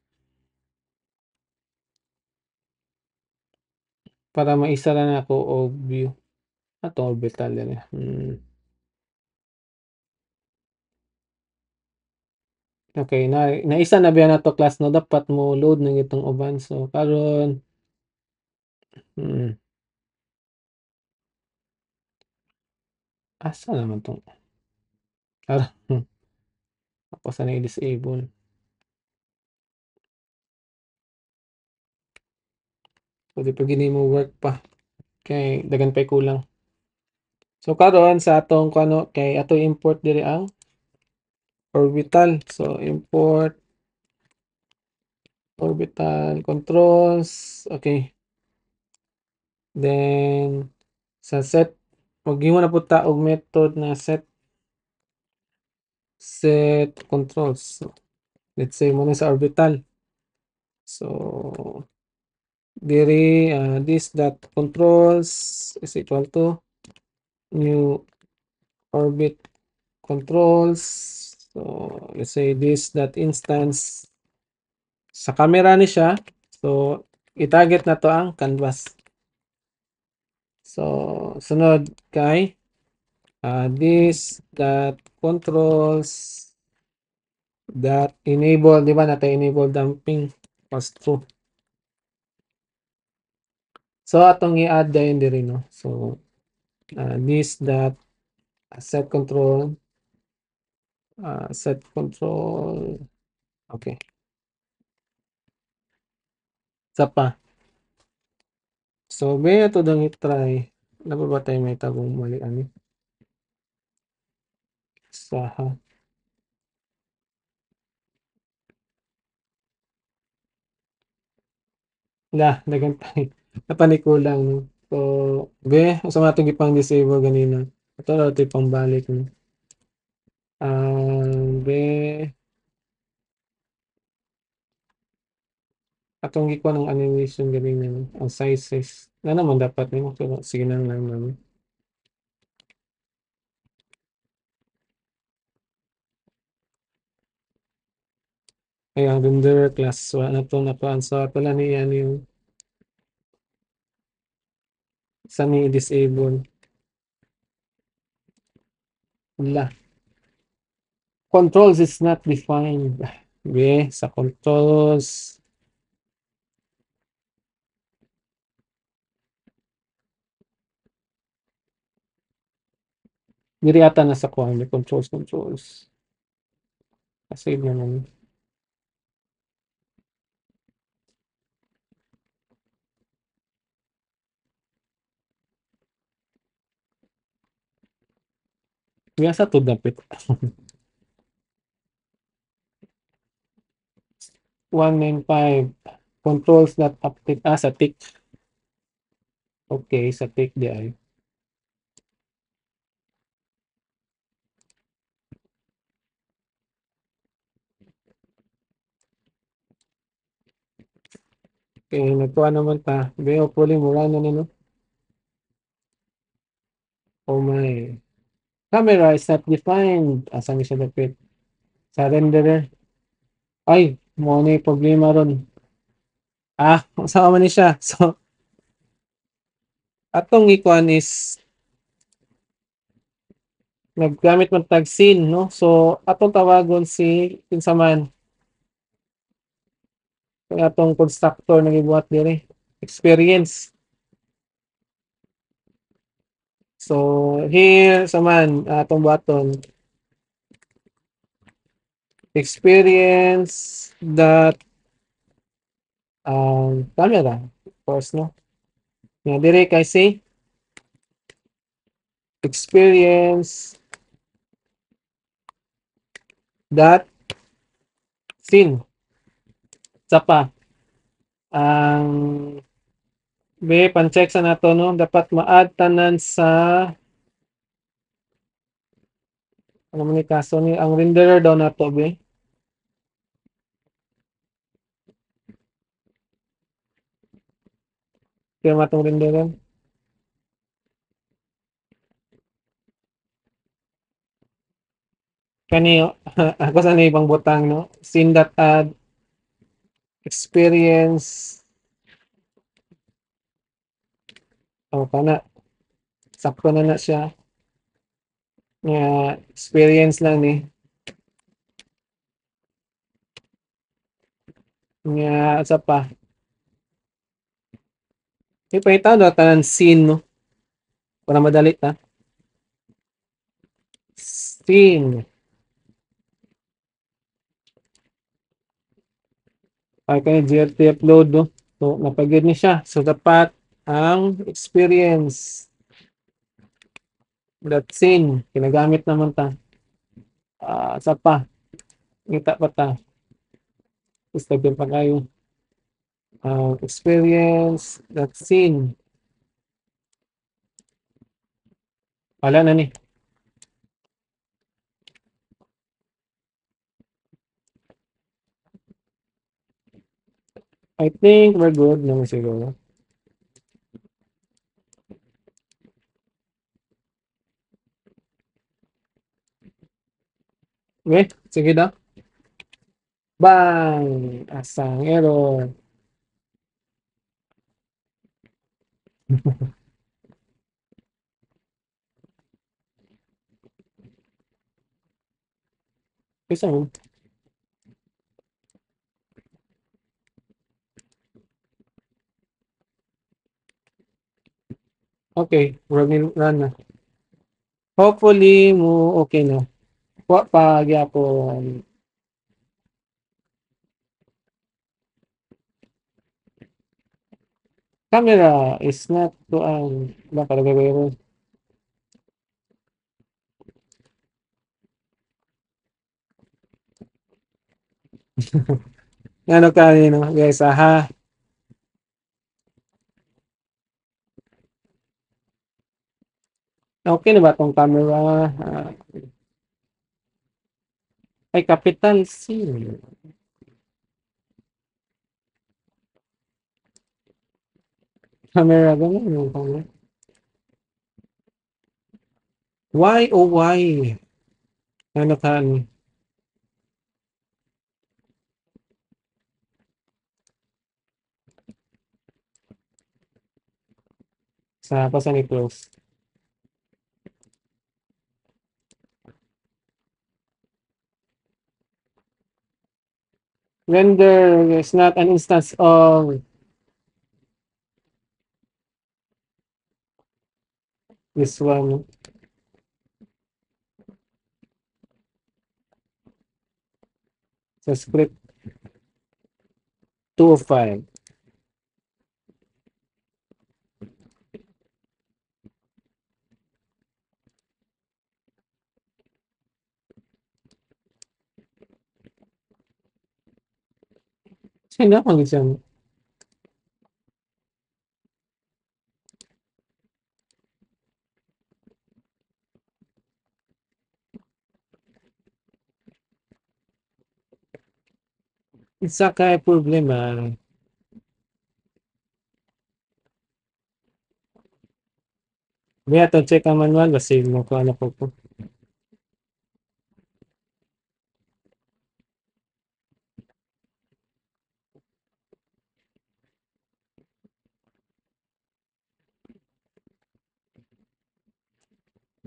para maisa ra nako og view atong orbital diri. Okay, naisa na biya nato class, no, dapat mo load na itong uban. So karon mm, asa naman 'tong karon ako sa na-disable. Pwede pa gini mo work pa kay daghan pa'y kulang. So karon sa atong kuno kay ato import diri ang orbital. So import orbital controls. Okay. Then sa set maghimo na pud ta og method na set controls. So, let's say muna sa orbital. So diri this dot controls is equal to new orbit controls. So let's say this dot instance sa camera ni siya. So i-target na to ang canvas. So sunod kay this dot controls dot enable, di ba natin enable damping was true. So atong i-add dayon diri, no. So this dot set control okay. Isa pa. So may ato dang i-try. Ano ba tayo may tagong mali ani? Saha. Dagan tayo. Napanikulang, no. So usa man atong gipang disable ganina. Ato ra ito pangbalik, no. Atong gikuha ng animation ganina, no. Ang sizes na naman dapat nimo pero sige na lang namin. Ay ang renderer class wala na to nakuan. So ato lang ni ano yung sa ni disable la controls is not defined. Okay, sa controls diri ata na sa kuan may controls kasi naman sa to dapat 195 controls that update sa tick. Okay, sa tick di ay. Okay, nagkuha naman ta. Be hopefully mura na no. Oh my. Camera is not defined. Asa ni siya dapat? Sa renderer. Ay, mo ni problema ron. Sama man ni siya. So, atong ikuan is naggamit man tag scene, no? So, atong tawagon si kinsa man kay atong constructor na gibuhat diri. Experience. So, here sa man atong buhaton experience that camera. Of course, no? Nga diri kay si experience that scene. Sa pa ang pan-check sa nato, no, dapat ma-add tanan sa ano man ni kaso ni ang renderer daw nato be. Kaya matong renderer. Kani ako sa ni ibang butang no, scene that add experience o kana sakto na na siya nga experience lang ni nga sa pa ipahitaw na tanan scene no para madali ta scene ay kay GLT upload no so napagid ni siya so dapat ang experience that scene ginagamit naman ta sa pa kita pa ta gusto pa kayo experience that scene wala na ni I think we're good naman siguro. Okay, sige daw. Bang! Asang error. Isa mo. Okay, running run na. Hopefully mo okay na. Wa pa gyapon. Camera is not to ang ba talaga meron. Ano ka no, guys, aha. Okay na ba tong camera? Ay capital C. Camera ganun yung camera. Why oh why? Ano ka ni? Sa pasan ni close. Render is not an instance of this one. Sa script 205. Sino ang isang isa kay problema. May ato check ang manual basig mo ko ano ko.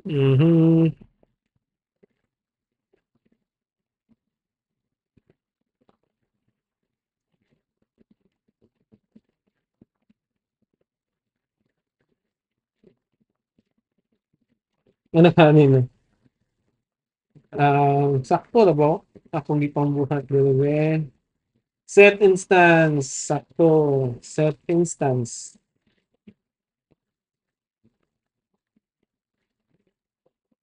Mhm. Ano kanino? Sakto na ba? Akong gipambuhat dili. Set instance, sakto. Set instance.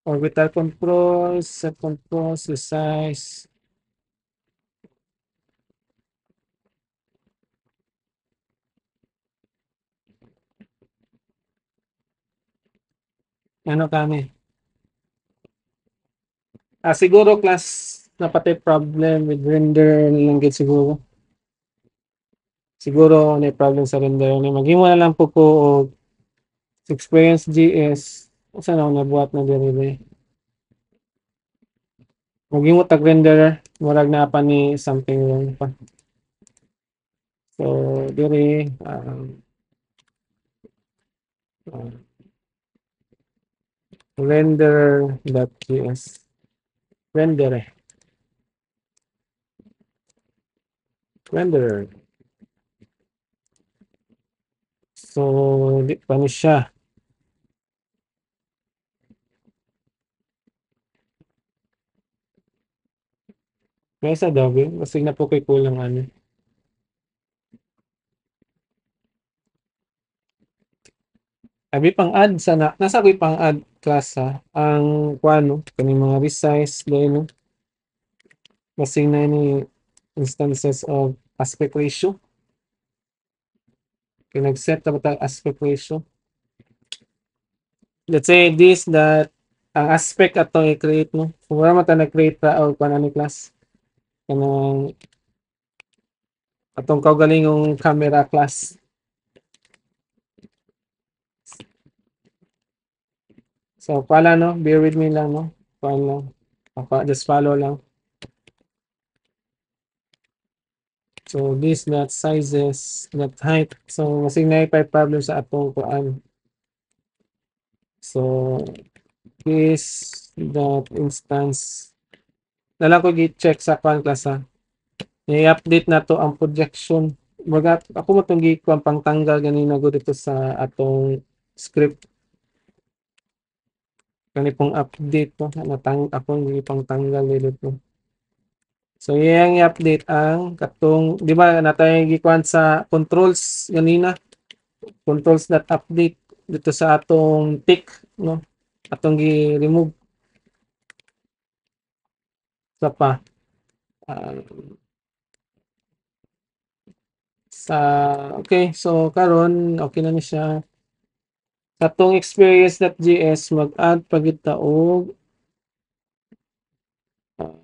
Orbital controls, set controls, resize. Ano kami? Siguro class na pati problem with render lang gid siguro. Siguro may problem sa render ni maghimo na lang po ko og experience GS. Unsa na ako nabuhat na diri. Ug himo tag renderer murag naa pa ni something wrong pa. So diri uh, renderer.js renderer renderer. So di pa ni siya. Kaya sa Adobe kasi na po kay kulang ano. Abi pang-add sana nasa ko'y pang-add class ha, ang kuano kaning mga resize dahil no, basing na ni instances of aspect ratio. Kaya nag-set na ba tayong aspect ratio? Let's say this that ang aspect ato i-create no. Kung wala man ta nag-create ra og kuan ani class kanang atong kaugalingong camera class. So pala no, bear with me lang no. Kuan lang. Just follow lang. So this that sizes, that height. So masing na problem sa atong kuan. So this that instance nalang ko gi-check sa kuan class ha. I-update na to ang projection. Baga ako mo tong gi-kuan pangtanggal ganina go dito sa atong script. Kani pong update to natang akong gi pangtanggal dito. So iyang i-update ang katong di ba natay gikuan sa controls ganina, controls that update dito sa atong tick no. Atong gi-remove sa pa ah, sa okay so karon okay na ni siya. Sa atong experience.js mag-add pa gid ta og ah,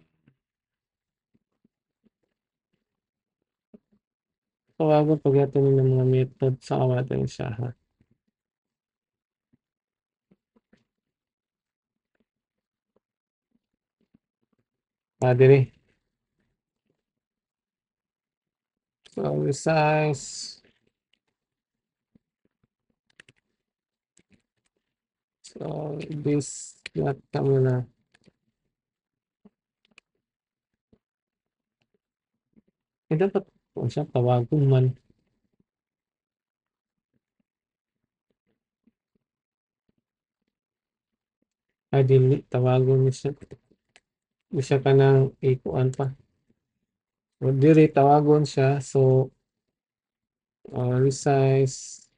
tawagon pa gyud ni mga method sa awatin siya ha. Diri. So resize. So this not camera. Dapat kung siya tawagon man. Dili tawagon ni siya. Di siya kanang ikuan pa. So diri tawagon siya. So resize.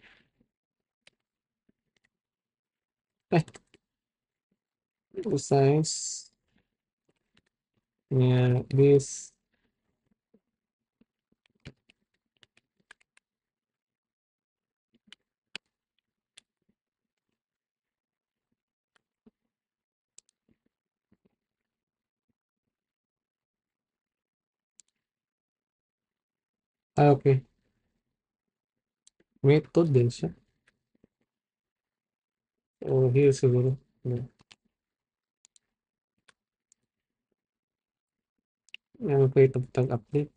Eh, resize. Yeah, this. Okay. Method din siya. O here siguro. Yeah. Ano pa ito tag-update?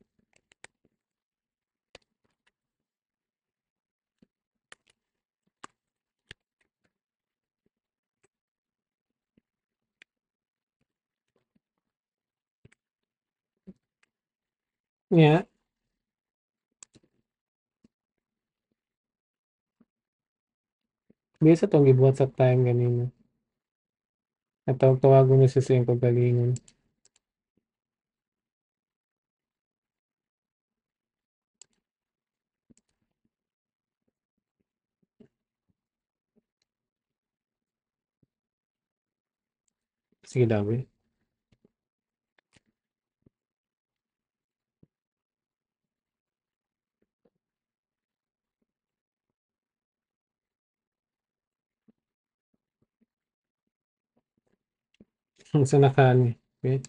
Yeah. Bisa itong gibuhat sa time ganina. At tawagon mo siya sa iyong pagalingon. Sige daw eh. Sa nakani. Wait.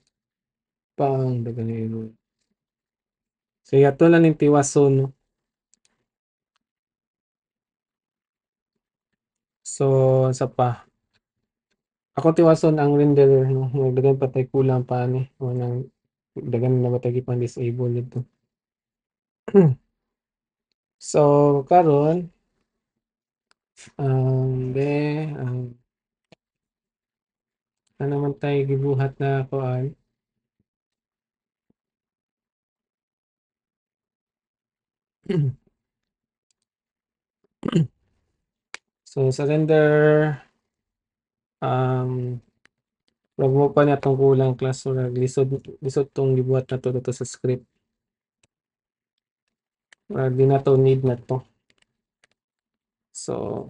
Pang daganiro. So yato lang yung tiwaso no. So sa pa. Ako tiwason ang renderer no, daghan pa tay kulang pa ni nang daghan na ba tay pang disable dito. So karon be ano naman tay gibuhat na kuan. So sa render um wag mo pa na tong kulang class or lisod lisod tong gibuhat na to dito sa script. Di na to need na to. So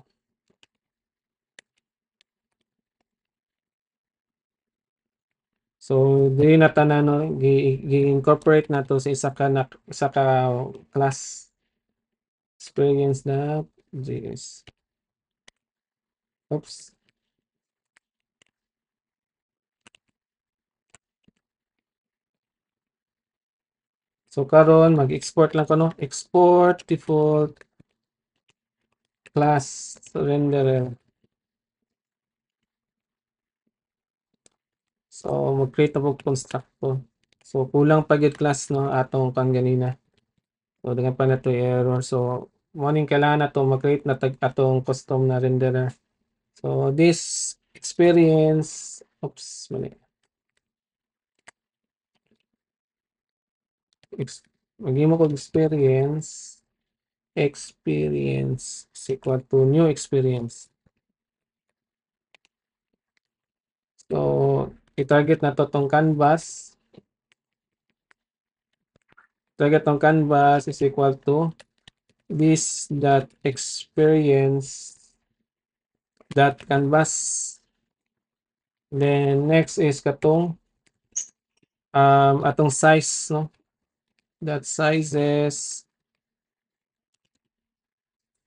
dili na tanan no gi-incorporate na to sa isa ka class experience na JS. Oops. So karon mag-export lang ko no, export default class renderer. So mag-create na po constructor. So kulang pa gyud class no atong kan ganina. So daghan pa na to error. So morning kailangan na to mag-create na atong custom na renderer. So this experience, oops, mali. Mag-mo ko experience is equal to new experience. So i-target na to tong canvas. Target tong canvas is equal to this dot experience dot canvas. Then next is katong atong size no, that sizes.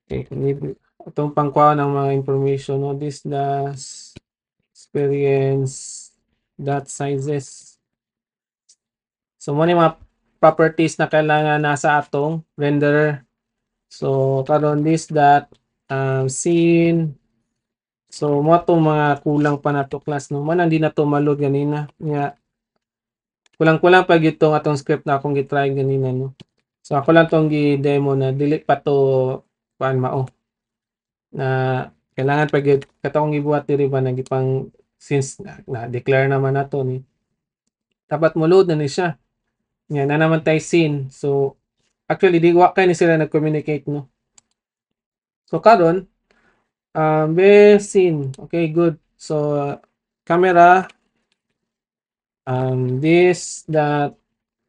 Okay, need itong pangkuha ng mga information no, this does experience dot sizes. So mo ni mga properties na kailangan nasa atong renderer. So karon this dot scene. So mo to mga kulang pa nato class no, man hindi na to ma-load ganina nga kulang-kulang pa gyud tong atong script na akong gitry ganina no. So ako lang tong gi-demo na dili pa to kuan mao na kailangan pa gyud katong gibuhat diri ba nagipang since na-declare naman nato ni dapat mo load na ni siya. Nga na naman tay scene. So actually di wa kay ni sila nag-communicate no. So karon be scene. Okay, good. So camera this that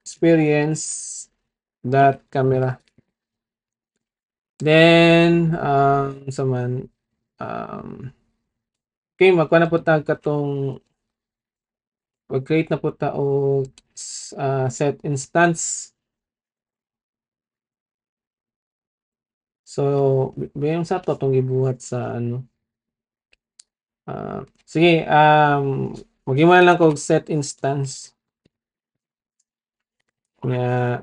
experience that camera. Then sa man okay magkuha na po tag katong mag-create na po ta og set instance. So bayong sa to tong gibuhat sa ano sige maghimo na lang kog set instance nga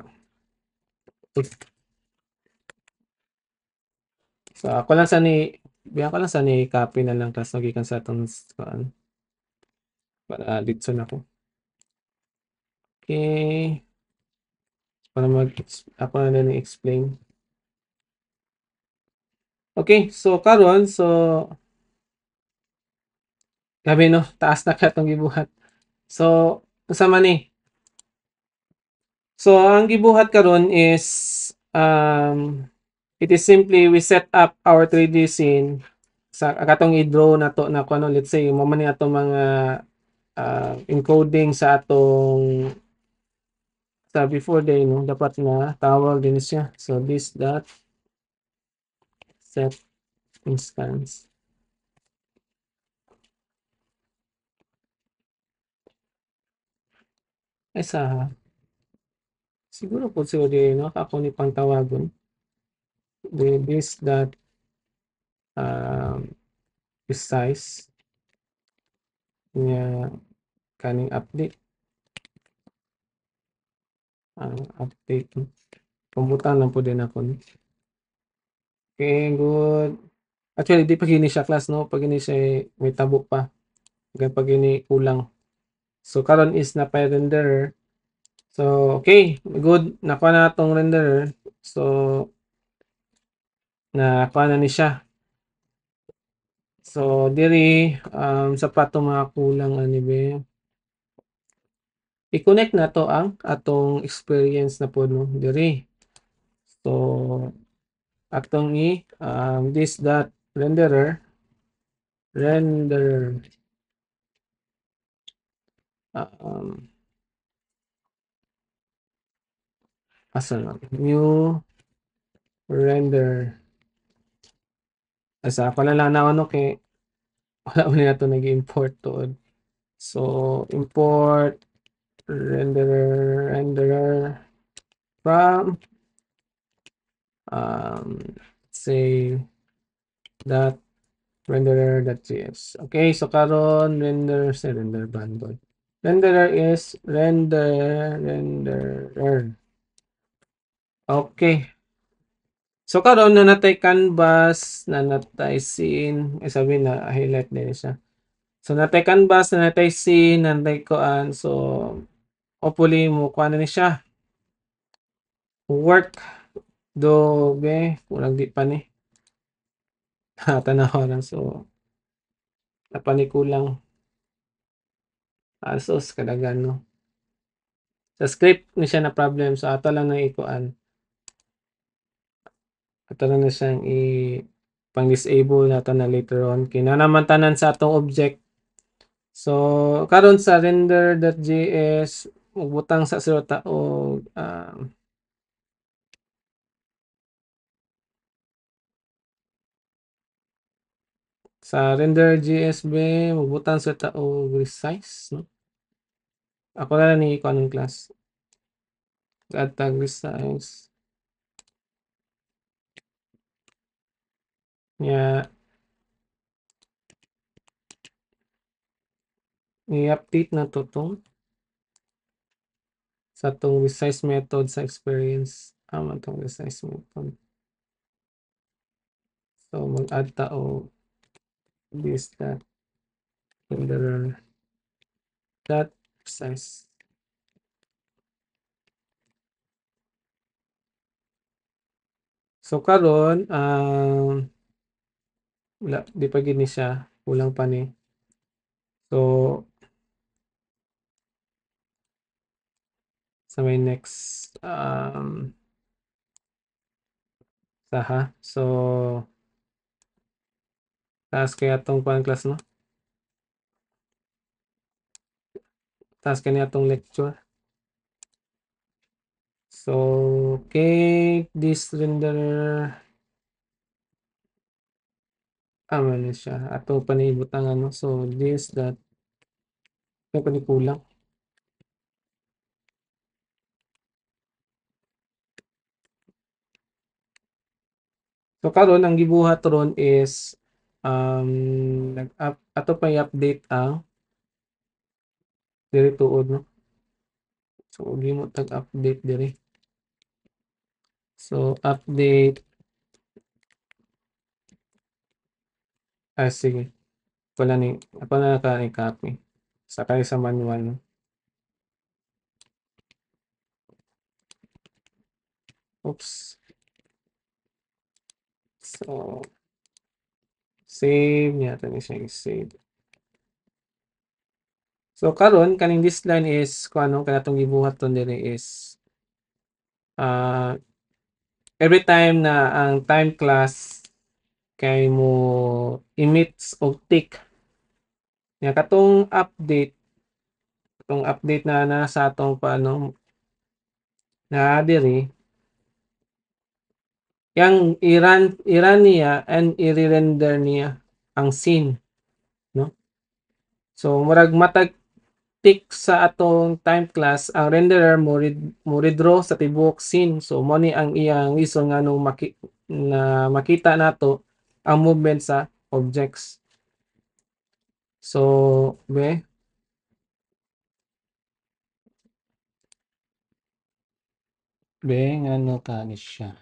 so ako lang sa ni biyan ko lang sa ni copy na lang tas magikan sa atong kuan para dito na ko. Okay. Para ako na lang i-explain. Okay, so karon grabe no, taas na katong gibuhat. So unsa man ni? So ang gibuhat karon is it is simply we set up our 3D scene sa katong i-draw na to na kuno let's say mo man ni atong mga encoding sa atong sa before day no dapat na tawag din siya. So this dot set instance. Ay sa siguro po siguro di no ako ni pang tawagon. This dot size niya kaning update update pambutan lang po din ako ni. Okay, good. Actually di pa gini siya class no pag gini siya may tabo pa kay pag ini kulang. So karon is napay-renderer. So okay, good nakuha na natong renderer. So nakuha na ni siya. So diri sa patong mga kulang ani be. I-connect na to ang atong experience na pod no diri. So atong this dot renderer um asa na new render asa ako na lang na ano kay wala man na to nag-import to. So import renderer from say that renderer.js. Okay, so karon render bundle. Renderer is renderer. Okay. So karon na natay canvas, na natay scene, sabi na highlight din siya. So natay canvas, na natay scene, na natay kuan. So hopefully mo kuan na ni siya. Work do be kulang di pa ni. Tanaw lang so napani kulang. Asos kadagan no. Sa script ni siya na problem so ato lang na ikuan. Ato lang na siyang pang disable nato na later on. Kinanaman tanan sa atong object. So karon sa render.js magbutang sa siro ta og sa render.js be magbutang sa ta og resize no. Ako na lang ni ikuan ng class. Add tag resize. Nya i-update na to sa tong resize method sa experience. Tong resize method. So mag-add ta og this that renderer dot resize. So karon wala di pa gid ni siya, kulang pa ni. So sa may next saha. So taas kaya tong kuan class no. Taas kaya atong lecture. So okay, this renderer man ni siya. Ato panibutang ano. So this that may panikulang. So karon ang gibuhat ron is ato pa i-update ang diri tuod no. So gimo tag update diri. So update sige. Wala ni ako na naka copy. Sakay sa manual no. Oops. So save niya ni siya save. So karon kaning this line is kung ano kanatong gibuhat ton diri is every time na ang time class kay mo emits og tick nya katong update na sa atong paano na diri yang i-run niya and i-render niya ang scene no. So murag matag tick sa atong time class ang renderer mo redraw sa tibuok scene. So mo ni ang iyang reason nga nung na makita nato ang movement sa objects. So ngano ka ni siya.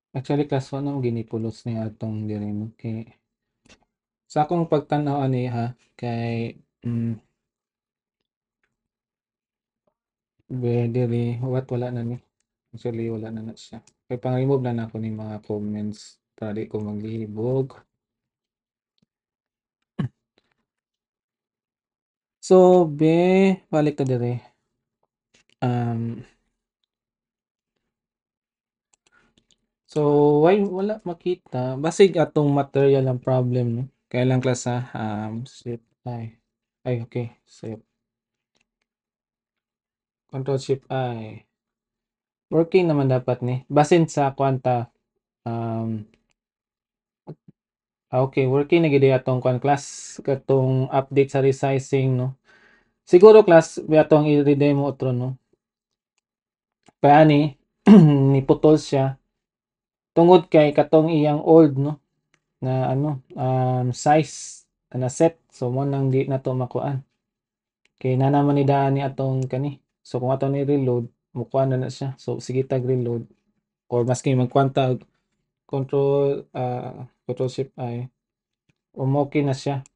Actually kaso nung ginipulos ni atong diri no kay Sa akong pagtanaw ani ha kay diri what wala na ni. Actually wala na siya. Kay pang-remove na nako ni mga comments para di ko maglihibog. So balik ta diri. Um, so why wala makita basig atong material ang problem no. Kaya lang class ha shift ay okay. So control shift working naman dapat ni. Basin sa kwanta um okay, working na gid atong kwan class katong update sa resizing no. Siguro class may atong i-redemo otro no. Paani niputol siya tungod kay katong iyang old no na ano size na set so mo nang di na to makuan kay na naman ni daan ni atong kani so kung ato ni reload mukuha na siya so sige tag reload or maski magkwanta control shift okay na siya.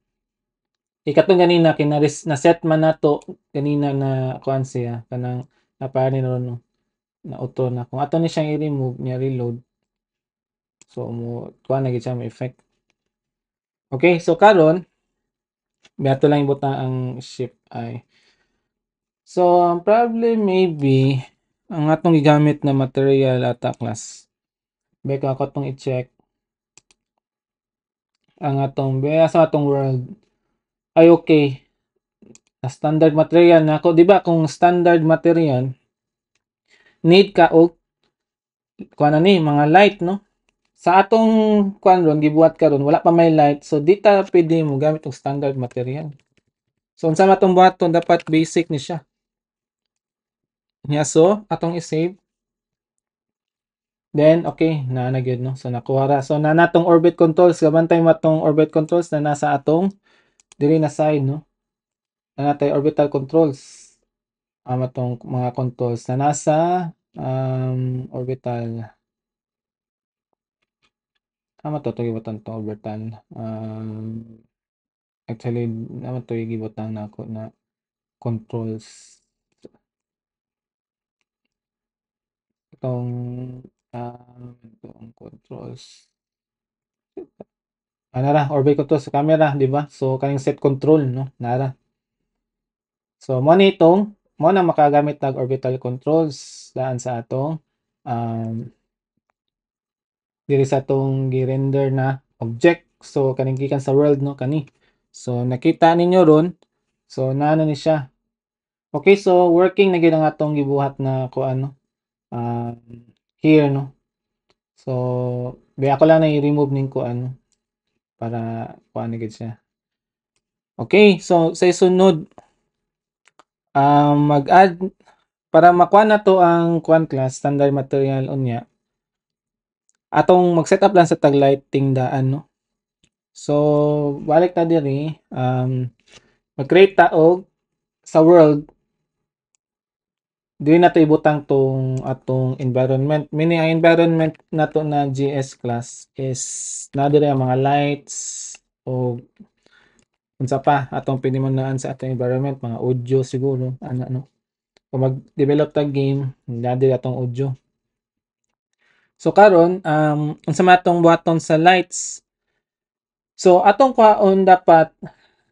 Ikatong ganina na set man nato ganina na kuan siya kanang napani ron no na auto na kung ato ni siyang i-remove niya reload so mo kuan na gid siya may effect. Okay, so karon ato lang ibutang ang shift so ang problem maybe ang atong gigamit na material ata class beka ako tong i-check ang atong sa atong world ay okay na standard material na ako di ba kung standard material need ka og kuan ni mga light no sa atong kuan ron gibuhat karon wala pa may light so di ta pwede mo gamit og standard material so unsa matong buhaton dapat basic ni siya niya so atong i-save then okay na gyud no so nakuha ra so na natong orbit controls kabantay matong orbit controls na nasa atong diri na side no na natay orbital controls matong mga controls na nasa orbital to gibutan to orbital actually naman to gibutan na ako na controls itong itong controls nara orbit controls sa camera di ba so kaning set control no nara so mo ni itong mo na makagamit tag orbital controls daan sa atong um, diri sa atong gi-render na object so kaning gikan sa world no kani so nakita ninyo ron so naano ni siya okay so working na gyud ang atong gibuhat na kuan no here no so ako lang na i-remove ning kuan no para kuan na gyud siya okay so sa sunod mag-add para makuha na to ang kuan class standard material unya atong mag-setup lang sa tag lighting daan no so balik ta diri mag-create ta og sa world dili na to ibutang tong atong environment meaning ang environment nato na GS class is na diri ang mga lights o unsa pa atong pinimunaan sa atong environment mga audio siguro ana no kung mag-develop tag game na diri atong audio so karon unsa man atong buhaton sa lights so atong kwaon dapat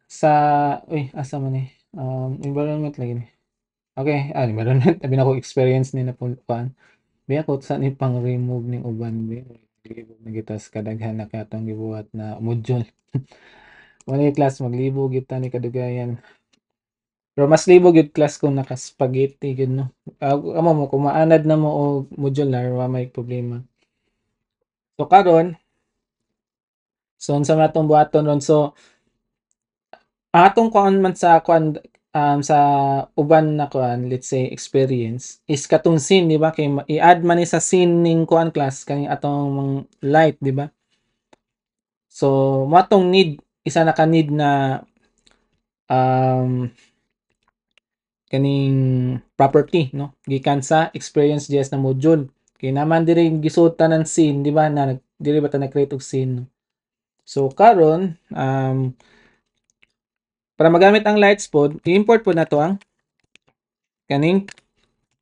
sa asa man ni environment lagi ni okay environment abi na ko experience ni na kuan biya ko sa ni pang remove ning uban bi nagitas kadaghan na kay atong gibuhat na module wala class maglibo gyud ta ni kadugayan pero mas libo gyud class kung naka spaghetti gyud no amo mo kung maanad na mo og modular wa may problema so karon so unsa man atong buhaton ron so atong kuan man sa kuan sa uban na kuan let's say experience is katong scene di ba kay i-add man ni sa scene ning kuan class kani atong light di ba so mo atong need isa na ka need na kaning property no gikan sa experience JS na module kay naman diri gisuotan ng scene di ba na diri ba ta na create og scene no? So karon para magamit ang lights pod, i-import pod nato ang kaning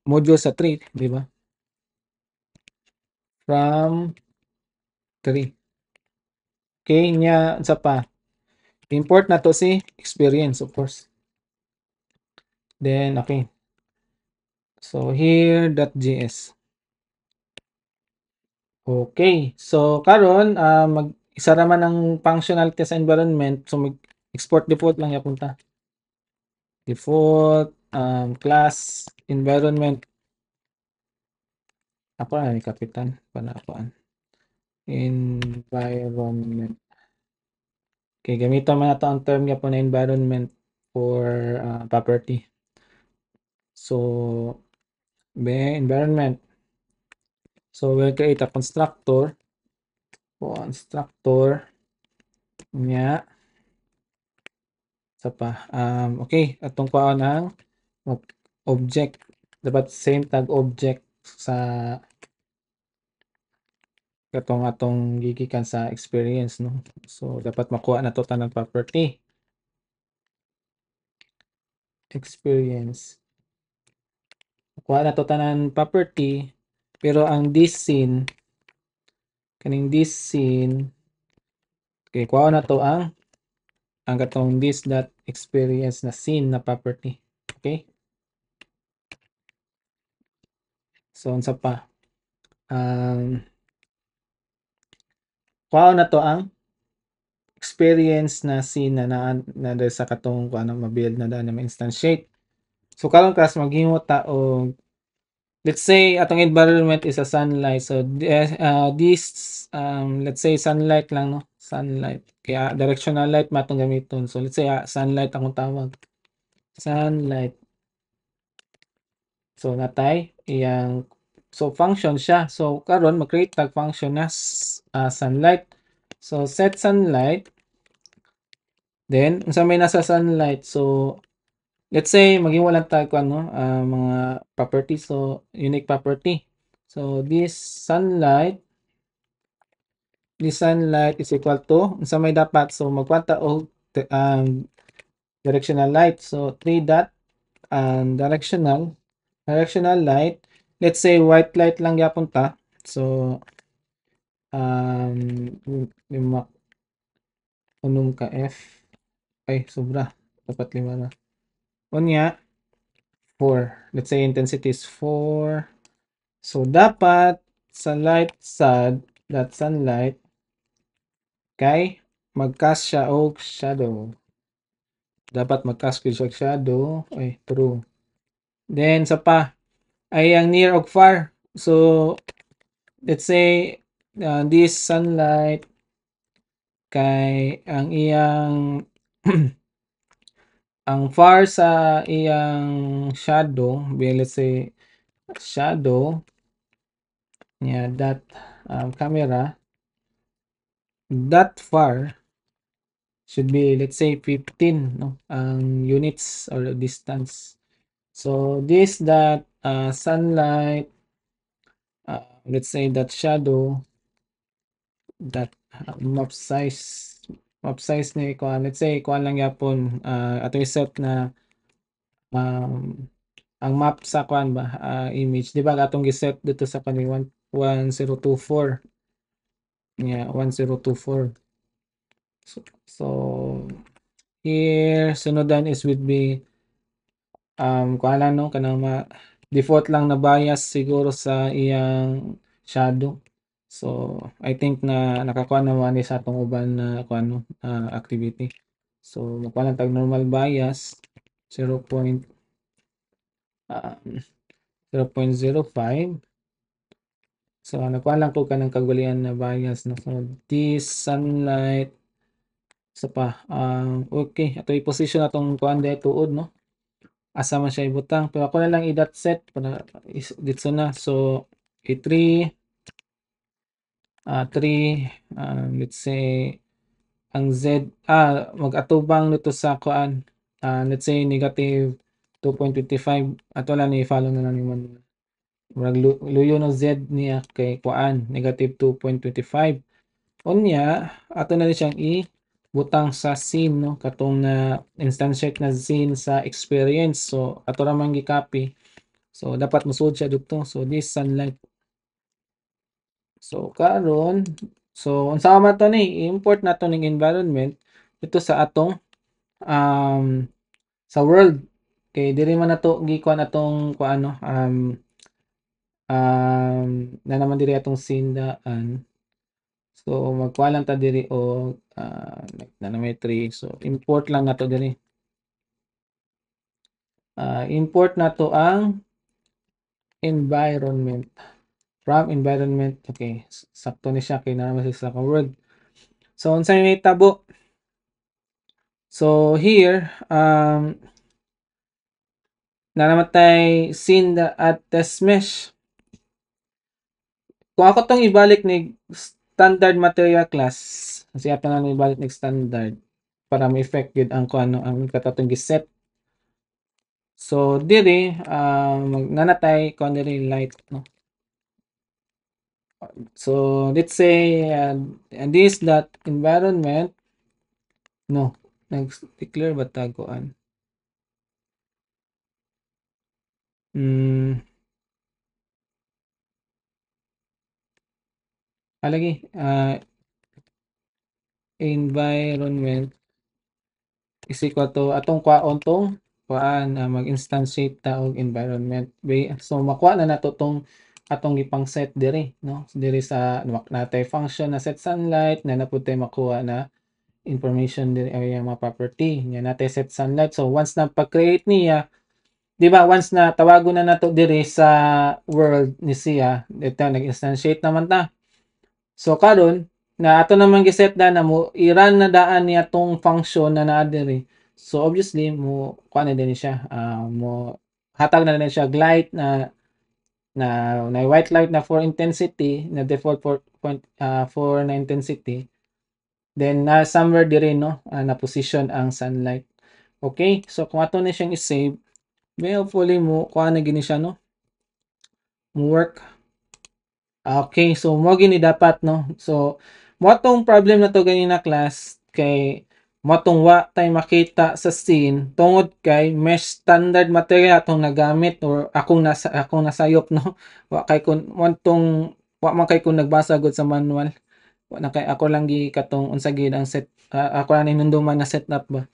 module sa tree, di ba? From tree. Okay, nya sa pa. Import na to si experience, of course. Then, okay. So, here.js. Okay. So, karon mag-isa raman ang functionality sa environment. So, mag-export default lang yapon ta. Default class environment. Ako na ni kapitan para akoan. Environment. Okay, gamiton man nato ang term yapon na environment for property. So, environment. So, we'll create a constructor. Constructor nya sa pa. Okay, atong kuhaan ang object. Dapat same tag object sa katong atong gigikan sa experience, no? So, dapat makuha na to tanang property. Experience. Makuha na to tanan property, pero ang this scene, kaning this scene, okay, kuha na to ang katong this dot experience na scene na property. Okay? So, unsa pa? Kuha na to ang experience na scene na sa katong kung ano ma-build na daan na ma-instantiate. So karon class maghimo ta og let's say atong environment is a sunlight. So this let's say sunlight lang, no. Sunlight. Kaya directional light matong gamiton. So let's say sunlight akong tawag. Sunlight. So natay iyang so function siya. So karon mag-create tag function na sunlight. So set sunlight. Then unsa may nasa sunlight. So let's say maghiwala lang tag ano mga property. So unique property. So this sunlight is equal to unsa may dapat. So magkwanta og directional light. So 3 dot directional light. Let's say white light lang gyapon ta. So lima unong ka F ay sobra dapat 5 na. Unya 4. Let's say intensity is 4. So dapat sa light sad that sunlight kay mag-cast siya og shadow. Dapat mag-cast siya og shadow. Ay, true. Then sa pa ay ang near og far. So let's say this sunlight kay ang iyang ang far sa iyang shadow, let's say shadow niya that camera that far should be let's say 15, no, ang units or distance. So this that sunlight let's say that shadow that map size ni kuan let's say kuan lang yapon ato i-set na ang map sa kuan ba image di ba atong gi-set dito sa kani 1024 yeah 1024 so here sunodan is would be kuan lang no kanang default lang na bias siguro sa iyang shadow. So I think na nakakuha naman ni sa atong uban na kuan no activity. So makuha lang tag normal bias 0.05. So nakuha lang ko kanang kagwalian na bias no. So this sunlight sa pa okay ato i-position atong kuan dito tuod no. Asa man siya ibutang pero ako na lang i-dot set para dito na. So i3 let's say ang Z mag-atubang nito sa kuan let's say negative 2.25 ato lang i-follow na lang naman luyo no Z niya kay kuan negative 2.25 Unya ato na ni siyang ibutang sa scene, no, katong na instantiate na scene sa experience. So ato ra man gi-copy. So dapat mosuod siya dito. So this sunlight. So karon, so unsa man to ni import nato ning environment dito sa atong um sa world. Kay diri man nato gikuan atong kuano na naman diri atong scene daan. So magkuha lang ta diri og nanometry. So import lang nato diri. Import nato ang environment. From environment. Okay, sakto ni siya kay naman sa word. So unsay mahitabo? So here nanamatay scene at test mesh. Kung ako tong ibalik ni standard material class, kasi ato na ibalik ni standard para ma-effect gid ang kung ano ang katatong giset. So diri nanatay kung diri light, no. So let's say and this that environment, no, nag-declare ba taguan? Lagi environment is equal to atong kwaon tong kuan mag-instantiate ta og environment. So makuha na nato tong atong gipang set diri, no. Diri sa natay function na set sunlight na napud tay makuha na information diri ay mga property nya natay set sunlight. So once na pag-create niya, di ba, once na tawagon na nato diri sa world ni siya, dito nag-instantiate naman ta. So karon na ato naman giset na mo i-run na daan niya tong function na naa diri. So obviously mo kuha na din siya mo hatag na din siya light na white light na for intensity na default for na intensity. Then na somewhere diri, no, na position ang sunlight. Okay, so kung ato na siyang i-save, hopefully mo kuha na gini siya, no, mo work. Okay, so mo gini dapat, no. So mo tong problem na to ganina class kay mo tong wa tay makita sa scene tungod kay mesh standard material atong nagamit or akong nasayop, no. Wa kay kun mo tong wa man kay kun nagbasa gud sa manual. Wa na kay ako lang gi katong unsa gid ang set ako lang hinumduman na setup ba.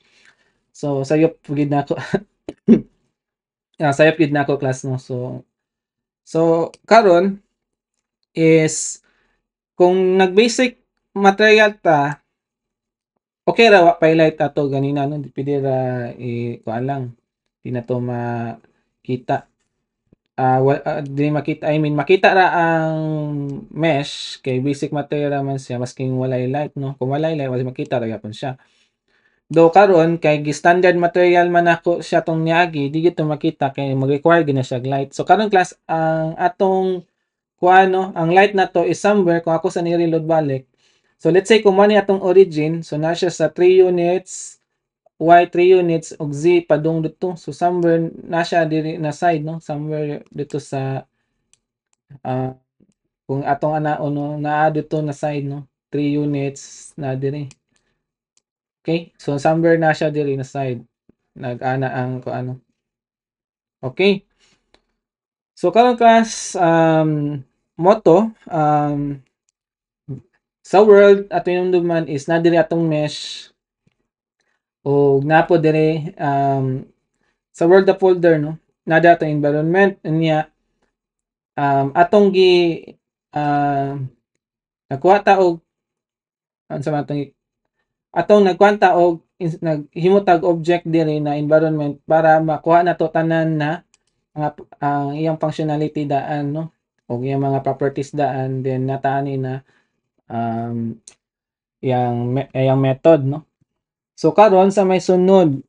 So sayop gid nako. Sayop gid nako class, no. So karon is kung nag-basic material ta, okay ra wa pa-highlight ato ganina, no, pwede ra kuan lang, di na to makita. Di makita, I mean makita ra ang mesh kay basic material man siya masking walay light, no. Kung walay light wala makita ra gyapon siya. Do karon kay gi-standard material man ako siya tong niagi, di gyud to makita kay mag-require gyud na siya light. So karon class ang atong kuan, no, ang light na to is somewhere kung ako sa ni-reload balik. So let's say kung mani atong origin, so na siya sa 3 units, y 3 units ug z padung dito. So somewhere na siya diri na side, no, somewhere dito sa kung atong anaon, no, naa dito na side, no, 3 units na diri. Okay? So somewhere na siya diri na side. Nag-ana ang kuano. Okay? So karon class motto sa world ato hinumduman is na diri atong mesh o napo diri sa world of folder, no, na atong environment niya atong gi nakuha ta og unsa man atong nagkwanta og naghimutag object diri na environment para makuha nato tanan na mga ang iyang functionality daan, no, o iyang mga properties daan, then natani na iyang method, no. So karon sa may sunod